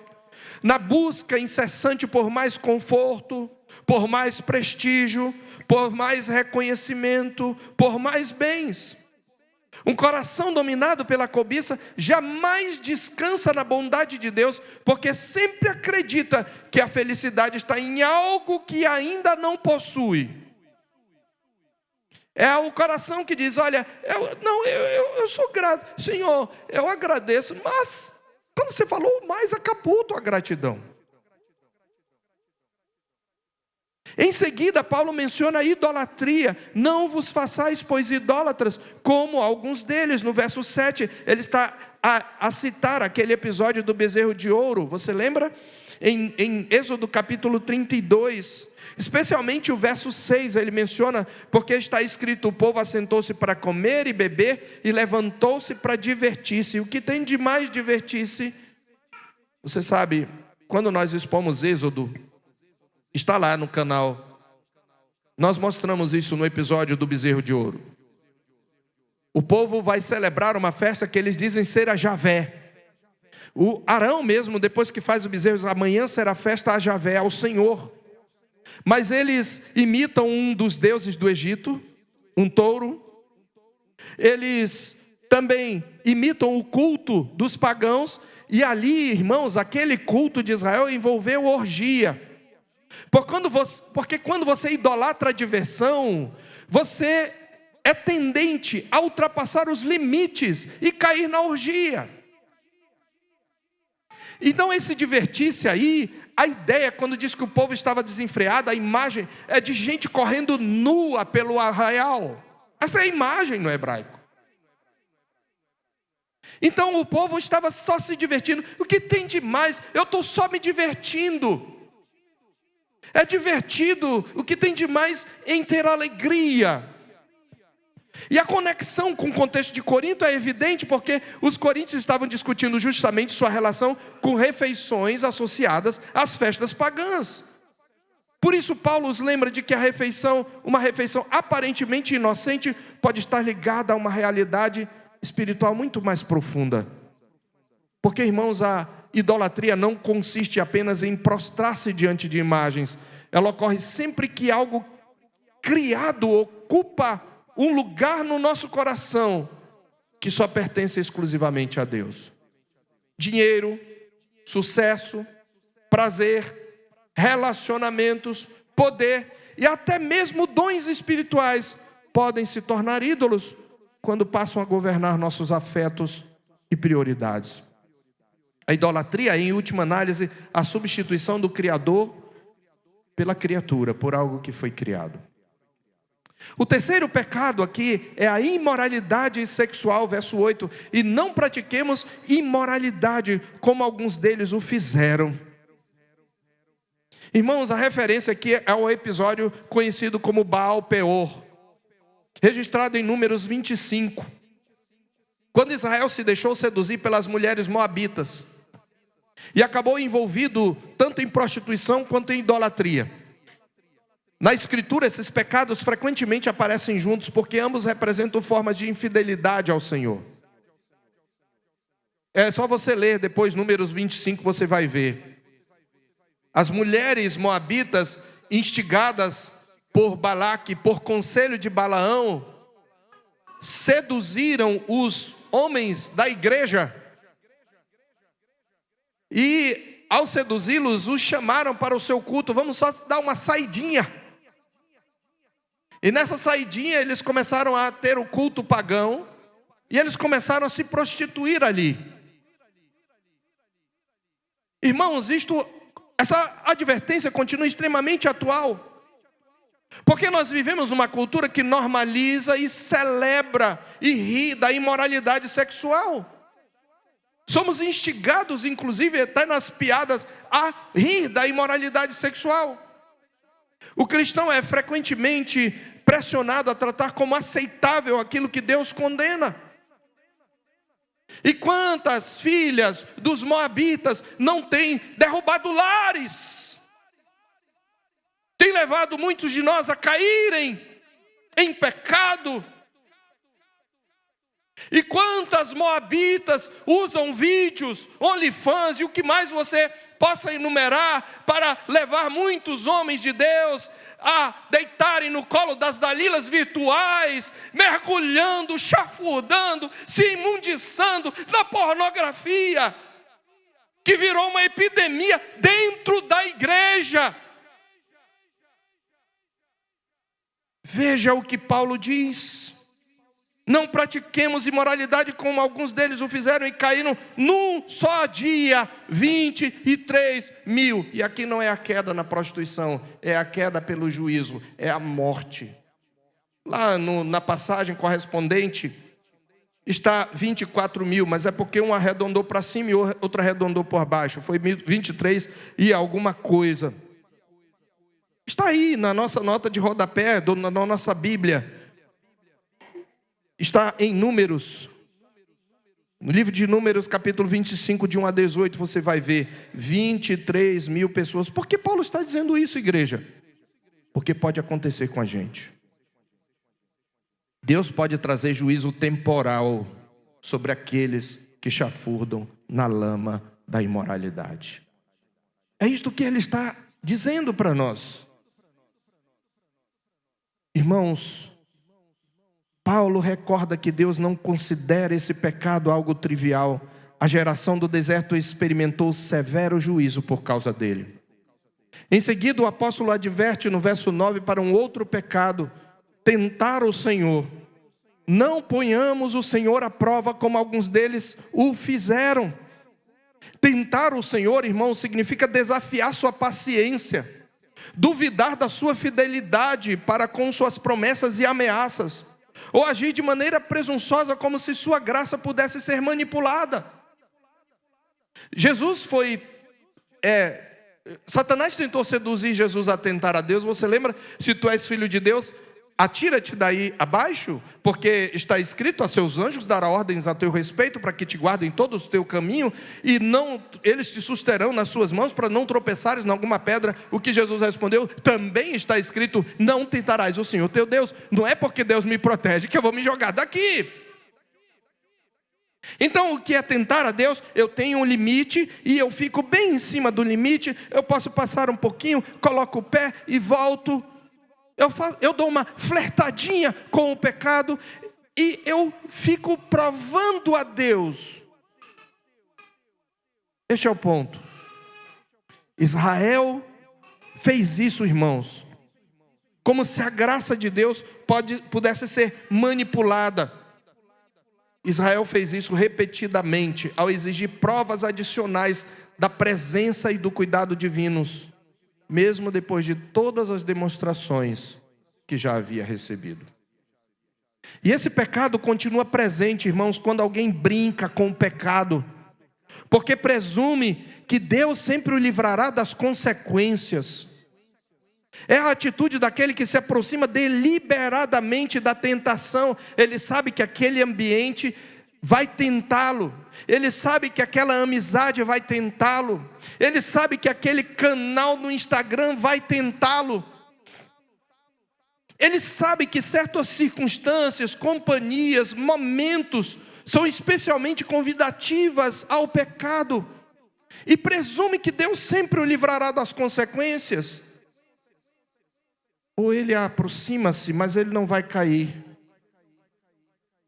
na busca incessante por mais conforto, por mais prestígio, por mais reconhecimento, por mais bens. Um coração dominado pela cobiça jamais descansa na bondade de Deus, porque sempre acredita que a felicidade está em algo que ainda não possui. É o coração que diz: olha, eu sou grato, Senhor, eu agradeço, mas quando você falou mais, acabou a tua gratidão. Em seguida, Paulo menciona a idolatria. Não vos façais, pois, idólatras, como alguns deles. No verso 7, ele está a citar aquele episódio do bezerro de ouro. Você lembra? Em Êxodo capítulo 32, especialmente o verso 6, ele menciona, porque está escrito: o povo assentou-se para comer e beber, e levantou-se para divertir-se. O que tem de mais divertir-se? Você sabe, quando nós expomos Êxodo, está lá no canal, nós mostramos isso no episódio do bezerro de ouro. O povo vai celebrar uma festa que eles dizem ser a Javé. O Arão mesmo, depois que faz o bezerro, amanhã será festa a Javé, ao Senhor. Mas eles imitam um dos deuses do Egito, um touro. Eles também imitam o culto dos pagãos. E ali, irmãos, aquele culto de Israel envolveu orgia. Porque quando você idolatra a diversão, você é tendente a ultrapassar os limites e cair na orgia. Então esse divertir-se aí, a ideia, quando diz que o povo estava desenfreado, a imagem é de gente correndo nua pelo arraial. Essa é a imagem no hebraico. Então o povo estava só se divertindo. O que tem de mais? Eu estou só me divertindo. É divertido, o que tem de mais em ter alegria. E a conexão com o contexto de Corinto é evidente, porque os coríntios estavam discutindo justamente sua relação com refeições associadas às festas pagãs. Por isso Paulo os lembra de que uma refeição aparentemente inocente, pode estar ligada a uma realidade espiritual muito mais profunda. Porque, irmãos, a idolatria não consiste apenas em prostrar-se diante de imagens. Ela ocorre sempre que algo criado ocupa um lugar no nosso coração que só pertence exclusivamente a Deus. Dinheiro, sucesso, prazer, relacionamentos, poder e até mesmo dons espirituais podem se tornar ídolos quando passam a governar nossos afetos e prioridades. A idolatria é, em última análise, a substituição do Criador pela criatura, por algo que foi criado. O terceiro pecado aqui é a imoralidade sexual, verso 8. E não pratiquemos imoralidade, como alguns deles o fizeram. Irmãos, a referência aqui é ao episódio conhecido como Baal Peor, registrado em Números 25. Quando Israel se deixou seduzir pelas mulheres moabitas e acabou envolvido tanto em prostituição quanto em idolatria. Na Escritura, esses pecados frequentemente aparecem juntos, porque ambos representam formas de infidelidade ao Senhor. É só você ler depois Números 25, você vai ver. As mulheres moabitas, instigadas por Balaque, por conselho de Balaão, seduziram os homens da igreja. E ao seduzi-los, os chamaram para o seu culto. Vamos só dar uma saidinha. E nessa saidinha eles começaram a ter o culto pagão. E eles começaram a se prostituir ali. Irmãos, essa advertência continua extremamente atual. Porque nós vivemos numa cultura que normaliza e celebra e ri da imoralidade sexual. Somos instigados, inclusive, até nas piadas, a rir da imoralidade sexual. O cristão é frequentemente pressionado a tratar como aceitável aquilo que Deus condena. E quantas filhas dos moabitas não têm derrubado lares? Tem levado muitos de nós a caírem em pecado. E quantas moabitas usam vídeos, OnlyFans e o que mais você possa enumerar para levar muitos homens de Deus a deitarem no colo das dalilas virtuais, mergulhando, chafurdando, se imundiçando na pornografia, que virou uma epidemia dentro da igreja. Veja o que Paulo diz: não pratiquemos imoralidade como alguns deles o fizeram e caíram num só dia 23.000. E aqui não é a queda na prostituição, é a queda pelo juízo, é a morte. Lá na passagem correspondente está 24.000, mas é porque um arredondou para cima e outro arredondou por baixo. Foi 23 e alguma coisa. Está aí na nossa nota de rodapé, na nossa Bíblia. Está em Números, no livro de Números, capítulo 25, de 1 a 18, você vai ver 23.000 pessoas. Por que Paulo está dizendo isso, igreja? Porque pode acontecer com a gente. Deus pode trazer juízo temporal sobre aqueles que chafurdam na lama da imoralidade. É isto que ele está dizendo para nós. Irmãos, Paulo recorda que Deus não considera esse pecado algo trivial. A geração do deserto experimentou severo juízo por causa dele. Em seguida, o apóstolo adverte no verso 9 para um outro pecado: tentar o Senhor. Não ponhamos o Senhor à prova como alguns deles o fizeram. Tentar o Senhor, irmão, significa desafiar sua paciência, duvidar da sua fidelidade para com suas promessas e ameaças, ou agir de maneira presunçosa como se sua graça pudesse ser manipulada. Satanás tentou seduzir Jesus a tentar a Deus. Você lembra? Se tu és filho de Deus, atira-te daí abaixo, porque está escrito: a seus anjos dará ordens a teu respeito, para que te guardem todo o teu caminho, e eles te susterão nas suas mãos, para não tropeçares em alguma pedra. O que Jesus respondeu: também está escrito: não tentarás o Senhor teu Deus. Não é porque Deus me protege que eu vou me jogar daqui. Então, o que é tentar a Deus? Eu tenho um limite e eu fico bem em cima do limite. Eu posso passar um pouquinho, coloco o pé e volto. Eu dou uma flertadinha com o pecado e eu fico provando a Deus. Este é o ponto. Israel fez isso, irmãos, como se a graça de Deus pudesse ser manipulada. Israel fez isso repetidamente, ao exigir provas adicionais da presença e do cuidado divinos, mesmo depois de todas as demonstrações que já havia recebido. E esse pecado continua presente, irmãos, quando alguém brinca com o pecado, porque presume que Deus sempre o livrará das consequências. É a atitude daquele que se aproxima deliberadamente da tentação. Ele sabe que aquele ambiente vai tentá-lo. Ele sabe que aquela amizade vai tentá-lo. Ele sabe que aquele canal no Instagram vai tentá-lo. Ele sabe que certas circunstâncias, companhias, momentos são especialmente convidativas ao pecado. E presume que Deus sempre o livrará das consequências. Ou ele aproxima-se, mas ele não vai cair,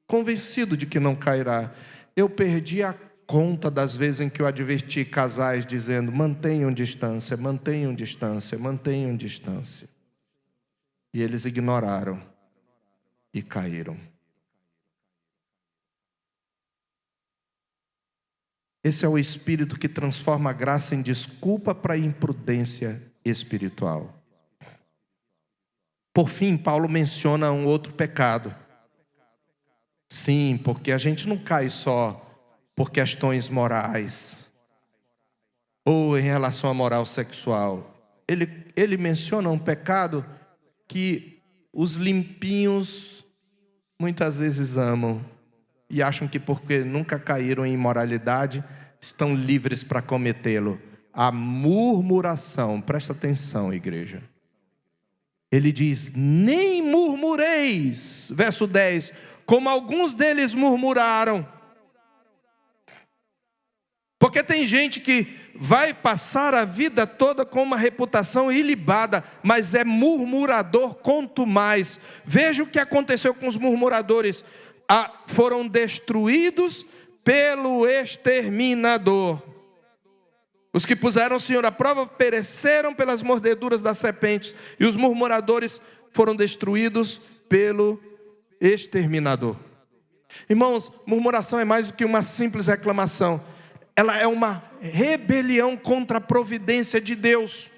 convencido de que não cairá. Eu perdi a conta das vezes em que eu adverti casais dizendo: mantenham distância, mantenham distância, mantenham distância. E eles ignoraram e caíram. Esse é o espírito que transforma a graça em desculpa para a imprudência espiritual. Por fim, Paulo menciona um outro pecado. Sim, porque a gente não cai só por questões morais, ou em relação à moral sexual. Ele menciona um pecado que os limpinhos muitas vezes amam, e acham que porque nunca caíram em imoralidade, estão livres para cometê-lo. A murmuração. Presta atenção, igreja. Ele diz: nem murmureis, verso 10, como alguns deles murmuraram. Porque tem gente que vai passar a vida toda com uma reputação ilibada, mas é murmurador quanto mais. Veja o que aconteceu com os murmuradores. Foram destruídos pelo exterminador. Os que puseram o Senhor à prova pereceram pelas mordeduras das serpentes, e os murmuradores foram destruídos pelo exterminador. Irmãos, murmuração é mais do que uma simples reclamação. Ela é uma rebelião contra a providência de Deus.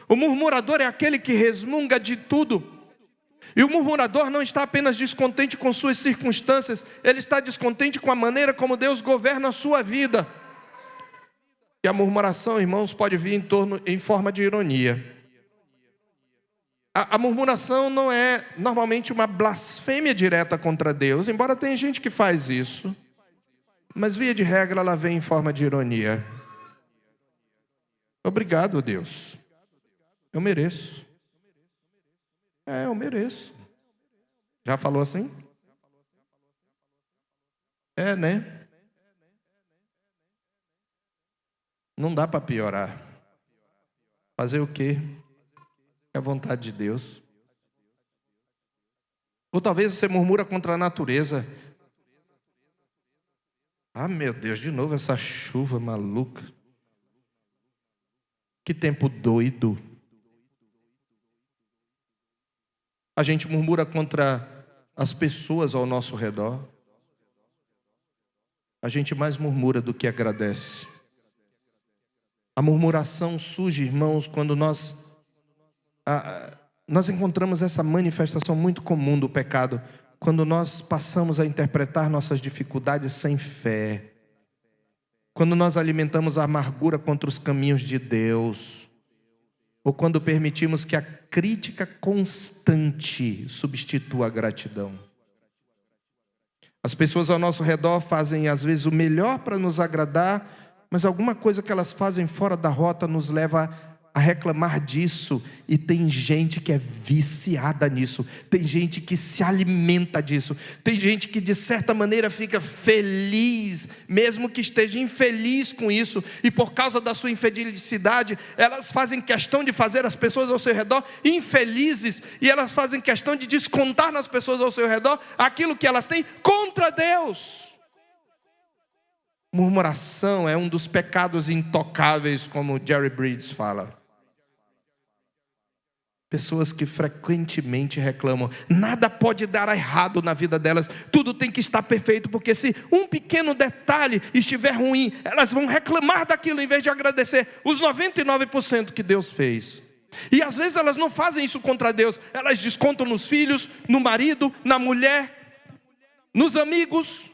O murmurador é aquele que resmunga de tudo. E o murmurador não está apenas descontente com suas circunstâncias, ele está descontente com a maneira como Deus governa a sua vida. E a murmuração, irmãos, pode vir em forma de ironia. A murmuração não é normalmente uma blasfêmia direta contra Deus, embora tenha gente que faz isso. Mas via de regra ela vem em forma de ironia. Obrigado, Deus. Eu mereço. Eu mereço. Já falou assim? Né? Não dá para piorar. Fazer o quê? É a vontade de Deus. Ou talvez você murmura contra a natureza. Meu Deus, de novo essa chuva maluca. Que tempo doido. A gente murmura contra as pessoas ao nosso redor. A gente mais murmura do que agradece. A murmuração surge, irmãos, quando nós encontramos essa manifestação muito comum do pecado. Quando nós passamos a interpretar nossas dificuldades sem fé. Quando nós alimentamos a amargura contra os caminhos de Deus. Ou quando permitimos que a crítica constante substitua a gratidão. As pessoas ao nosso redor fazem às vezes o melhor para nos agradar, mas alguma coisa que elas fazem fora da rota nos leva a reclamar disso. E tem gente que é viciada nisso. Tem gente que se alimenta disso. Tem gente que de certa maneira fica feliz, mesmo que esteja infeliz com isso. E por causa da sua infelicidade, elas fazem questão de fazer as pessoas ao seu redor infelizes. E elas fazem questão de descontar nas pessoas ao seu redor aquilo que elas têm contra Deus. Murmuração é um dos pecados intocáveis, como Jerry Bridges fala. Pessoas que frequentemente reclamam. Nada pode dar errado na vida delas. Tudo tem que estar perfeito. Porque se um pequeno detalhe estiver ruim, elas vão reclamar daquilo em vez de agradecer os 99% que Deus fez. E às vezes elas não fazem isso contra Deus. Elas descontam nos filhos, no marido, na mulher, nos amigos.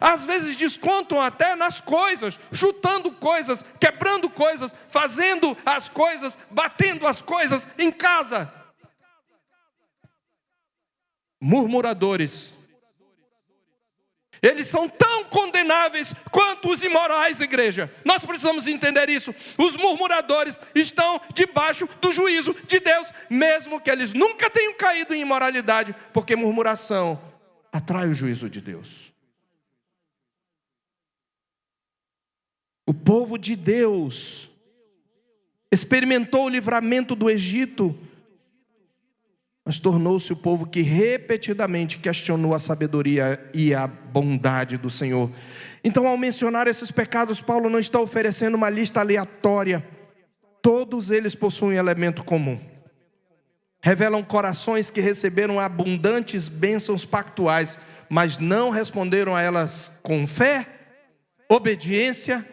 Às vezes descontam até nas coisas, chutando coisas, quebrando coisas, fazendo as coisas, batendo as coisas em casa. Murmuradores. Eles são tão condenáveis quanto os imorais, igreja. Nós precisamos entender isso. Os murmuradores estão debaixo do juízo de Deus, mesmo que eles nunca tenham caído em imoralidade, porque murmuração atrai o juízo de Deus. O povo de Deus experimentou o livramento do Egito, mas tornou-se o povo que repetidamente questionou a sabedoria e a bondade do Senhor. Então, ao mencionar esses pecados, Paulo não está oferecendo uma lista aleatória. Todos eles possuem elemento comum. Revelam corações que receberam abundantes bênçãos pactuais, mas não responderam a elas com fé, obediência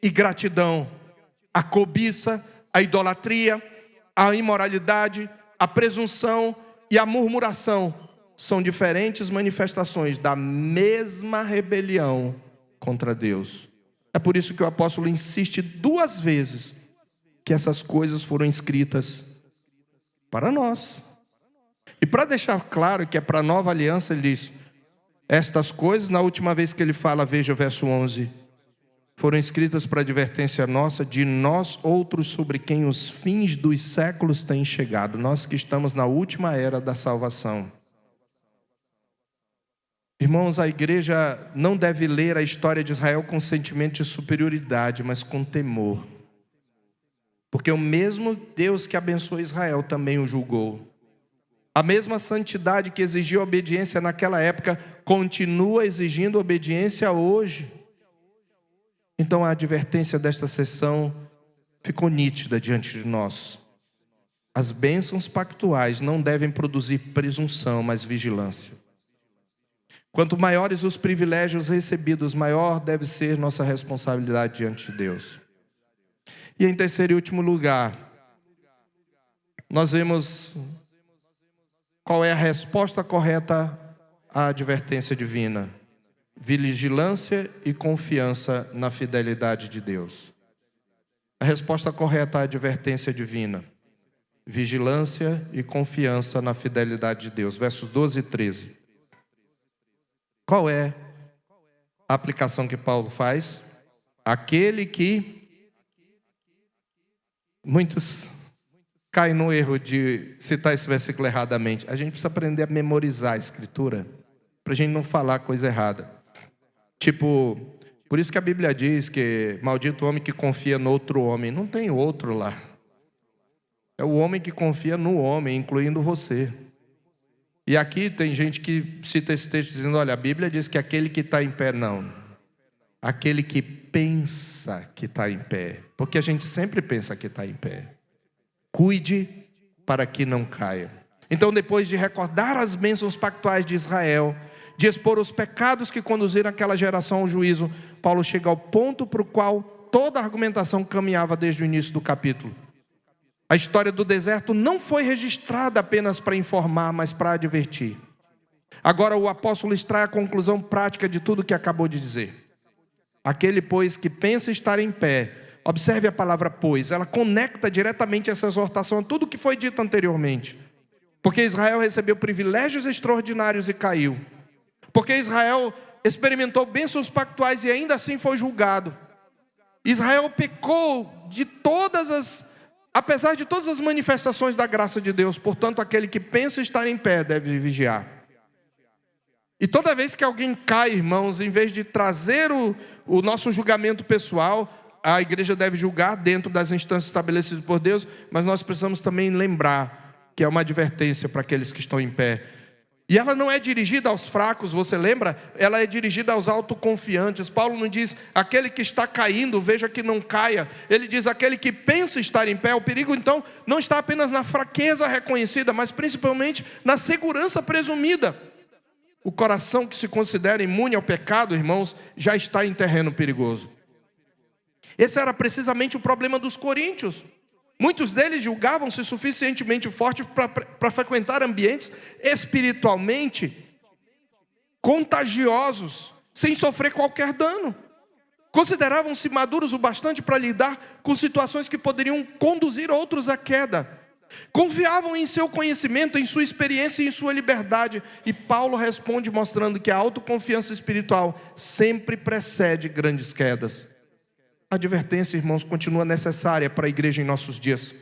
e gratidão. A cobiça, a idolatria, a imoralidade, a presunção e a murmuração são diferentes manifestações da mesma rebelião contra Deus. É por isso que o apóstolo insiste 2 vezes que essas coisas foram escritas para nós. E para deixar claro que é para a nova aliança, ele diz: estas coisas, na última vez que ele fala, veja o verso 11, foram escritas para advertência nossa, de nós outros sobre quem os fins dos séculos têm chegado. Nós que estamos na última era da salvação. Irmãos, a igreja não deve ler a história de Israel com sentimento de superioridade, mas com temor. Porque o mesmo Deus que abençoou Israel também o julgou. A mesma santidade que exigiu obediência naquela época, continua exigindo obediência hoje. Então a advertência desta sessão ficou nítida diante de nós. As bênçãos pactuais não devem produzir presunção, mas vigilância. Quanto maiores os privilégios recebidos, maior deve ser nossa responsabilidade diante de Deus. E em terceiro e último lugar, nós vemos qual é a resposta correta à advertência divina: vigilância e confiança na fidelidade de Deus. A resposta correta à advertência divina: vigilância e confiança na fidelidade de Deus. Versos 12 e 13. Qual é a aplicação que Paulo faz? Aquele que... Muitos caem no erro de citar esse versículo erradamente. A gente precisa aprender a memorizar a Escritura, para a gente não falar coisa errada. Tipo, por isso que a Bíblia diz que maldito o homem que confia no outro homem. Não tem outro lá. É o homem que confia no homem, incluindo você. E aqui tem gente que cita esse texto dizendo, olha, a Bíblia diz que aquele que está em pé, não. Aquele que pensa que está em pé. Porque a gente sempre pensa que está em pé. Cuide para que não caia. Então, depois de recordar as bênçãos pactuais de Israel, de expor os pecados que conduziram aquela geração ao juízo, Paulo chega ao ponto para o qual toda a argumentação caminhava desde o início do capítulo. A história do deserto não foi registrada apenas para informar, mas para advertir. Agora o apóstolo extrai a conclusão prática de tudo o que acabou de dizer. Aquele, pois, que pensa estar em pé, observe a palavra pois, ela conecta diretamente essa exortação a tudo o que foi dito anteriormente. Porque Israel recebeu privilégios extraordinários e caiu. Porque Israel experimentou bênçãos pactuais e ainda assim foi julgado. Israel pecou apesar de todas as manifestações da graça de Deus. Portanto, aquele que pensa estar em pé deve vigiar. E toda vez que alguém cai, irmãos, em vez de trazer o nosso julgamento pessoal, a igreja deve julgar dentro das instâncias estabelecidas por Deus, mas nós precisamos também lembrar que é uma advertência para aqueles que estão em pé. E ela não é dirigida aos fracos, você lembra? Ela é dirigida aos autoconfiantes. Paulo não diz, aquele que está caindo, veja que não caia. Ele diz, aquele que pensa estar em pé. O perigo, então, não está apenas na fraqueza reconhecida, mas principalmente na segurança presumida. O coração que se considera imune ao pecado, irmãos, já está em terreno perigoso. Esse era precisamente o problema dos coríntios. Muitos deles julgavam-se suficientemente fortes para frequentar ambientes espiritualmente contagiosos, sem sofrer qualquer dano. Consideravam-se maduros o bastante para lidar com situações que poderiam conduzir outros à queda. Confiavam em seu conhecimento, em sua experiência e em sua liberdade. E Paulo responde mostrando que a autoconfiança espiritual sempre precede grandes quedas. A advertência, irmãos, continua necessária para a igreja em nossos dias.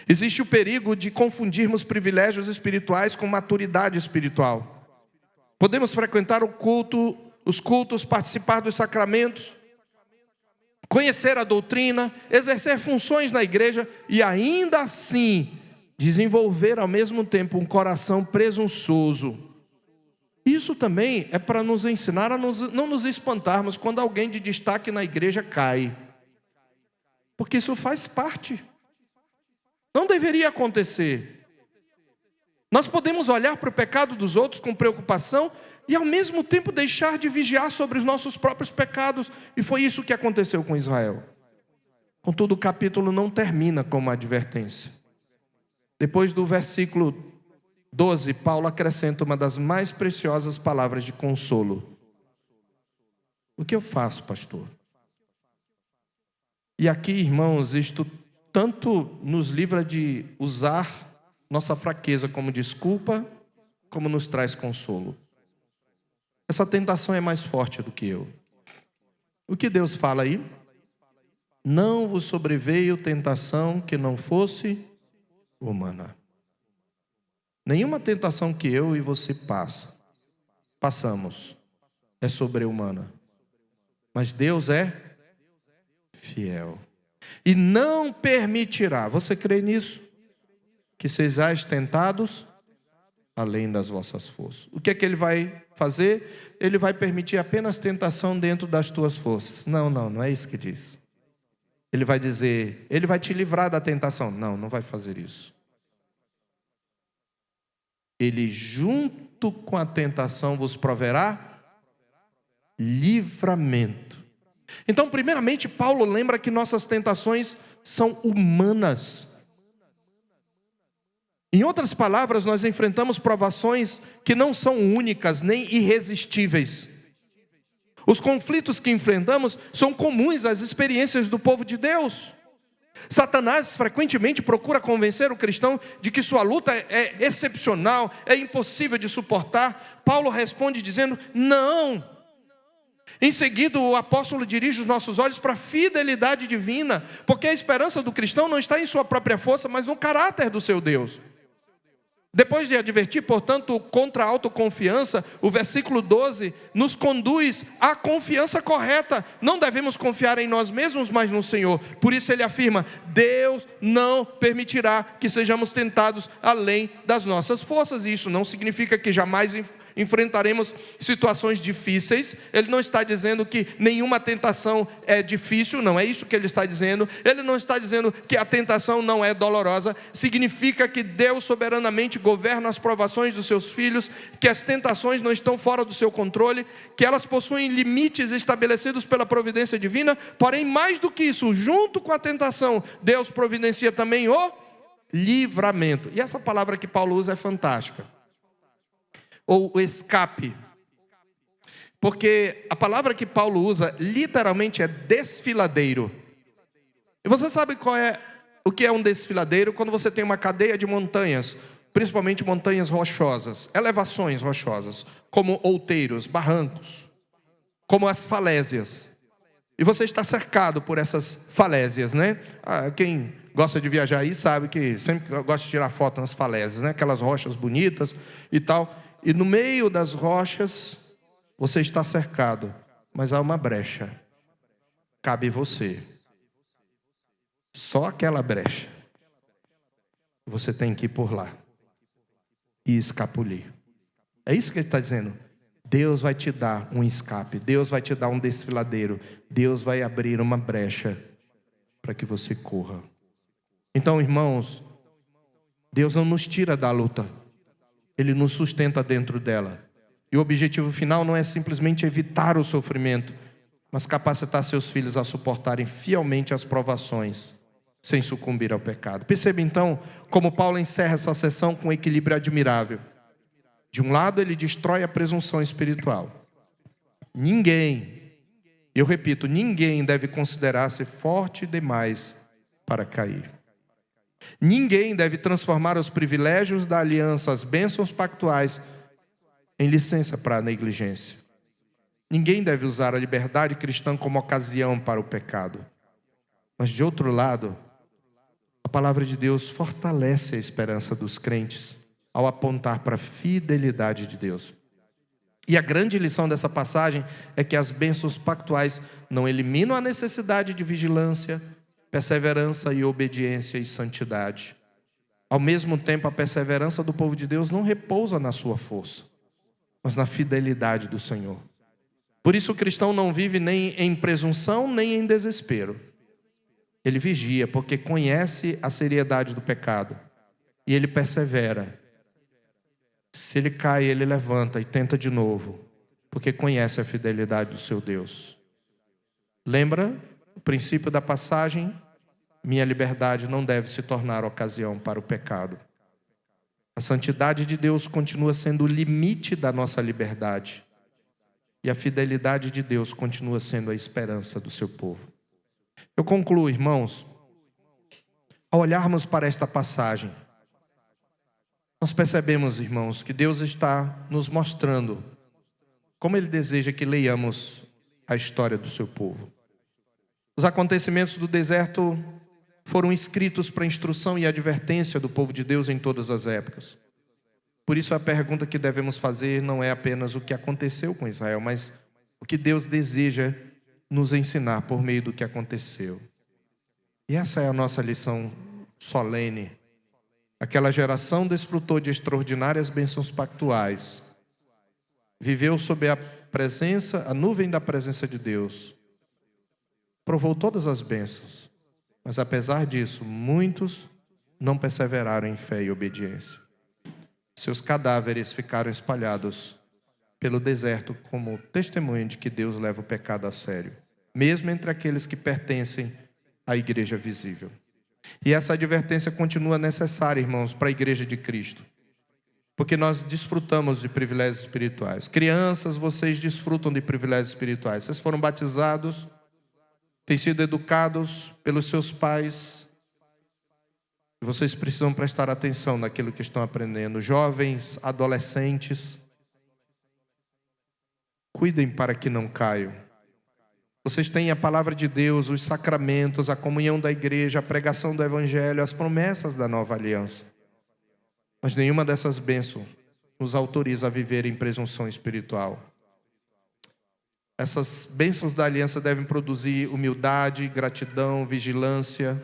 Existe o perigo de confundirmos privilégios espirituais com maturidade espiritual. Podemos frequentar os cultos, participar dos sacramentos, conhecer a doutrina, exercer funções na igreja e ainda assim desenvolver ao mesmo tempo um coração presunçoso. Isso também é para nos ensinar a não nos espantarmos quando alguém de destaque na igreja cai. Porque isso faz parte. Não deveria acontecer. Nós podemos olhar para o pecado dos outros com preocupação e ao mesmo tempo deixar de vigiar sobre os nossos próprios pecados. E foi isso que aconteceu com Israel. Contudo, o capítulo não termina com uma advertência. Depois do versículo 12, Paulo acrescenta uma das mais preciosas palavras de consolo. O que eu faço, pastor? E aqui, irmãos, isto tanto nos livra de usar nossa fraqueza como desculpa, como nos traz consolo. Essa tentação é mais forte do que eu. O que Deus fala aí? Não vos sobreveio tentação que não fosse humana. Nenhuma tentação que eu e você passa passamos, é sobre-humana. Mas Deus é fiel. E não permitirá, você crê nisso? Que sejais tentados além das vossas forças. O que é que ele vai fazer? Ele vai permitir apenas tentação dentro das tuas forças. Não é isso que diz. Ele vai dizer, ele vai te livrar da tentação. Não vai fazer isso. Ele junto com a tentação vos proverá livramento. Então, primeiramente, Paulo lembra que nossas tentações são humanas. Em outras palavras, nós enfrentamos provações que não são únicas nem irresistíveis. Os conflitos que enfrentamos são comuns às experiências do povo de Deus. Satanás frequentemente procura convencer o cristão de que sua luta é excepcional, é impossível de suportar. Paulo responde dizendo, não. Em seguida, o apóstolo dirige os nossos olhos para a fidelidade divina, porque a esperança do cristão não está em sua própria força, mas no caráter do seu Deus. Depois de advertir, portanto, contra a autoconfiança, o versículo 12 nos conduz à confiança correta. Não devemos confiar em nós mesmos, mas no Senhor. Por isso ele afirma, Deus não permitirá que sejamos tentados além das nossas forças. E isso não significa que jamais enfrentaremos situações difíceis. Ele não está dizendo que nenhuma tentação é difícil, não é isso que ele está dizendo. Ele não está dizendo que a tentação não é dolorosa. Significa que Deus soberanamente governa as provações dos seus filhos, que as tentações não estão fora do seu controle, que elas possuem limites estabelecidos pela providência divina. Porém, mais do que isso, junto com a tentação, Deus providencia também o livramento. E essa palavra que Paulo usa é fantástica. Ou o escape, porque a palavra que Paulo usa literalmente é desfiladeiro. E você sabe o que é um desfiladeiro? Quando você tem uma cadeia de montanhas, principalmente montanhas rochosas, elevações rochosas, como outeiros, barrancos, como as falésias. E você está cercado por essas falésias, né? Quem gosta de viajar aí sabe que sempre gosta de tirar foto nas falésias, né? Aquelas rochas bonitas e tal. E no meio das rochas, você está cercado, mas há uma brecha. Cabe você. Só aquela brecha. Você tem que ir por lá e escapulir. É isso que ele está dizendo. Deus vai te dar um escape. Deus vai te dar um desfiladeiro. Deus vai abrir uma brecha para que você corra. Então, irmãos, Deus não nos tira da luta. Ele nos sustenta dentro dela. E o objetivo final não é simplesmente evitar o sofrimento, mas capacitar seus filhos a suportarem fielmente as provações, sem sucumbir ao pecado. Perceba então como Paulo encerra essa sessão com um equilíbrio admirável. De um lado, ele destrói a presunção espiritual. Ninguém, eu repito, ninguém deve considerar-se forte demais para cair. Ninguém deve transformar os privilégios da aliança, as bênçãos pactuais, em licença para a negligência. Ninguém deve usar a liberdade cristã como ocasião para o pecado. Mas de outro lado, a palavra de Deus fortalece a esperança dos crentes ao apontar para a fidelidade de Deus. E a grande lição dessa passagem é que as bênçãos pactuais não eliminam a necessidade de vigilância, perseverança e obediência e santidade. Ao mesmo tempo, a perseverança do povo de Deus não repousa na sua força, mas na fidelidade do Senhor. Por isso o cristão não vive nem em presunção, nem em desespero. Ele vigia, porque conhece a seriedade do pecado. E ele persevera. Se ele cai, ele levanta e tenta de novo, porque conhece a fidelidade do seu Deus. Lembra o princípio da passagem? Minha liberdade não deve se tornar ocasião para o pecado. A santidade de Deus continua sendo o limite da nossa liberdade. E a fidelidade de Deus continua sendo a esperança do seu povo. Eu concluo, irmãos, ao olharmos para esta passagem, nós percebemos, irmãos, que Deus está nos mostrando como Ele deseja que leiamos a história do seu povo. Os acontecimentos do deserto foram escritos para instrução e advertência do povo de Deus em todas as épocas. Por isso a pergunta que devemos fazer não é apenas o que aconteceu com Israel, mas o que Deus deseja nos ensinar por meio do que aconteceu. E essa é a nossa lição solene. Aquela geração desfrutou de extraordinárias bênçãos pactuais. Viveu sob a nuvem da presença de Deus. Provou todas as bênçãos. Mas apesar disso, muitos não perseveraram em fé e obediência. Seus cadáveres ficaram espalhados pelo deserto como testemunho de que Deus leva o pecado a sério, mesmo entre aqueles que pertencem à igreja visível. E essa advertência continua necessária, irmãos, para a igreja de Cristo, porque nós desfrutamos de privilégios espirituais. Crianças, vocês desfrutam de privilégios espirituais. Vocês foram batizados, têm sido educados pelos seus pais. Vocês precisam prestar atenção naquilo que estão aprendendo. Jovens, adolescentes, cuidem para que não caiam. Vocês têm a palavra de Deus, os sacramentos, a comunhão da igreja, a pregação do evangelho, as promessas da nova aliança. Mas nenhuma dessas bênçãos nos autoriza a viver em presunção espiritual. Essas bênçãos da aliança devem produzir humildade, gratidão, vigilância.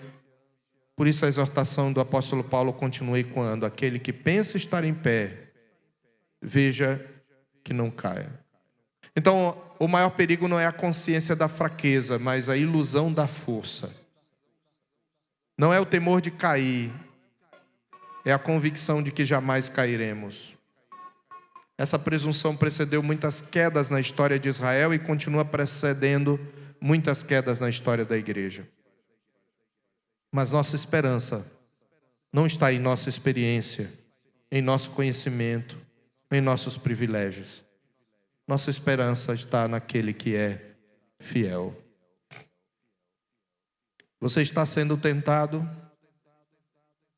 Por isso a exortação do apóstolo Paulo continua ecoando: aquele que pensa estar em pé, veja que não caia. Então, o maior perigo não é a consciência da fraqueza, mas a ilusão da força. Não é o temor de cair, é a convicção de que jamais cairemos. Essa presunção precedeu muitas quedas na história de Israel e continua precedendo muitas quedas na história da igreja. Mas nossa esperança não está em nossa experiência, em nosso conhecimento, em nossos privilégios. Nossa esperança está naquele que é fiel. Você está sendo tentado?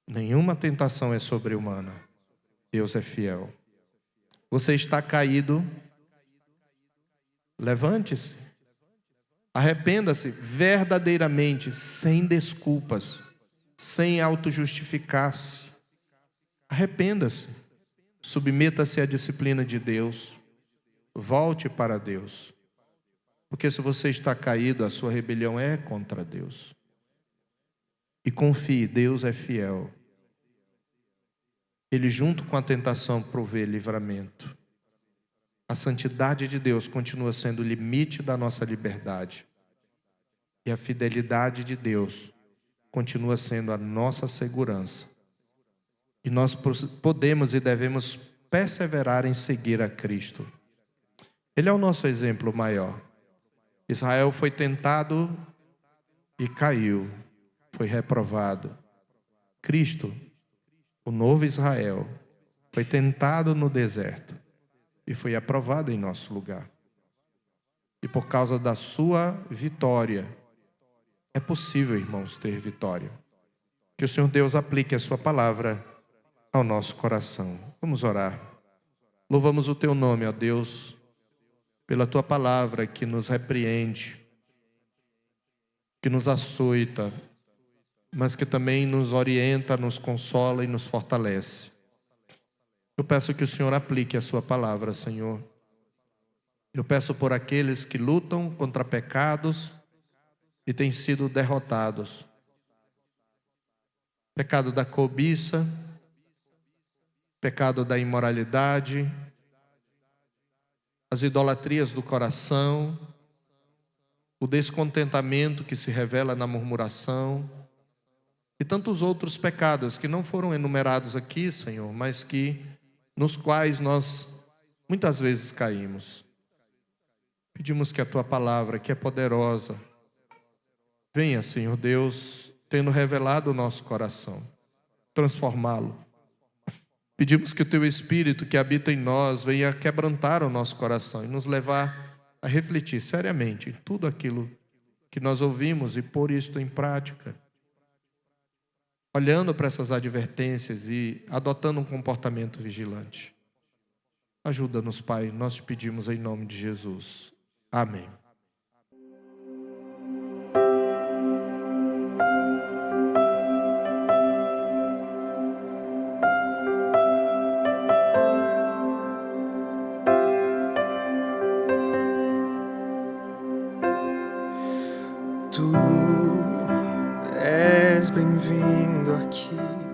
Nenhuma tentação é sobre-humana. Deus é fiel. Você está caído? Levante-se. Arrependa-se verdadeiramente, sem desculpas, sem auto-justificar-se. Arrependa-se. Submeta-se à disciplina de Deus. Volte para Deus. Porque se você está caído, a sua rebelião é contra Deus. E confie, Deus é fiel. Ele, junto com a tentação, provê livramento. A santidade de Deus continua sendo o limite da nossa liberdade. E a fidelidade de Deus continua sendo a nossa segurança. E nós podemos e devemos perseverar em seguir a Cristo. Ele é o nosso exemplo maior. Israel foi tentado e caiu, foi reprovado. Cristo, o novo Israel, foi tentado no deserto e foi aprovado em nosso lugar. E por causa da sua vitória, é possível, irmãos, ter vitória. Que o Senhor Deus aplique a sua palavra ao nosso coração. Vamos orar. Louvamos o teu nome, ó Deus, pela tua palavra que nos repreende, que nos açoita, mas que também nos orienta, nos consola e nos fortalece. Eu peço que o Senhor aplique a sua palavra, Senhor. Eu peço por aqueles que lutam contra pecados e têm sido derrotados. Pecado da cobiça, pecado da imoralidade, as idolatrias do coração, o descontentamento que se revela na murmuração e tantos outros pecados que não foram enumerados aqui, Senhor, mas nos quais nós muitas vezes caímos. Pedimos que a tua palavra, que é poderosa, venha, Senhor Deus, tendo revelado o nosso coração, transformá-lo. Pedimos que o teu Espírito que habita em nós venha quebrantar o nosso coração e nos levar a refletir seriamente em tudo aquilo que nós ouvimos e pôr isto em prática. Olhando para essas advertências e adotando um comportamento vigilante. Ajuda-nos, Pai, nós te pedimos em nome de Jesus. Amém. Tu és bem-vindo aqui.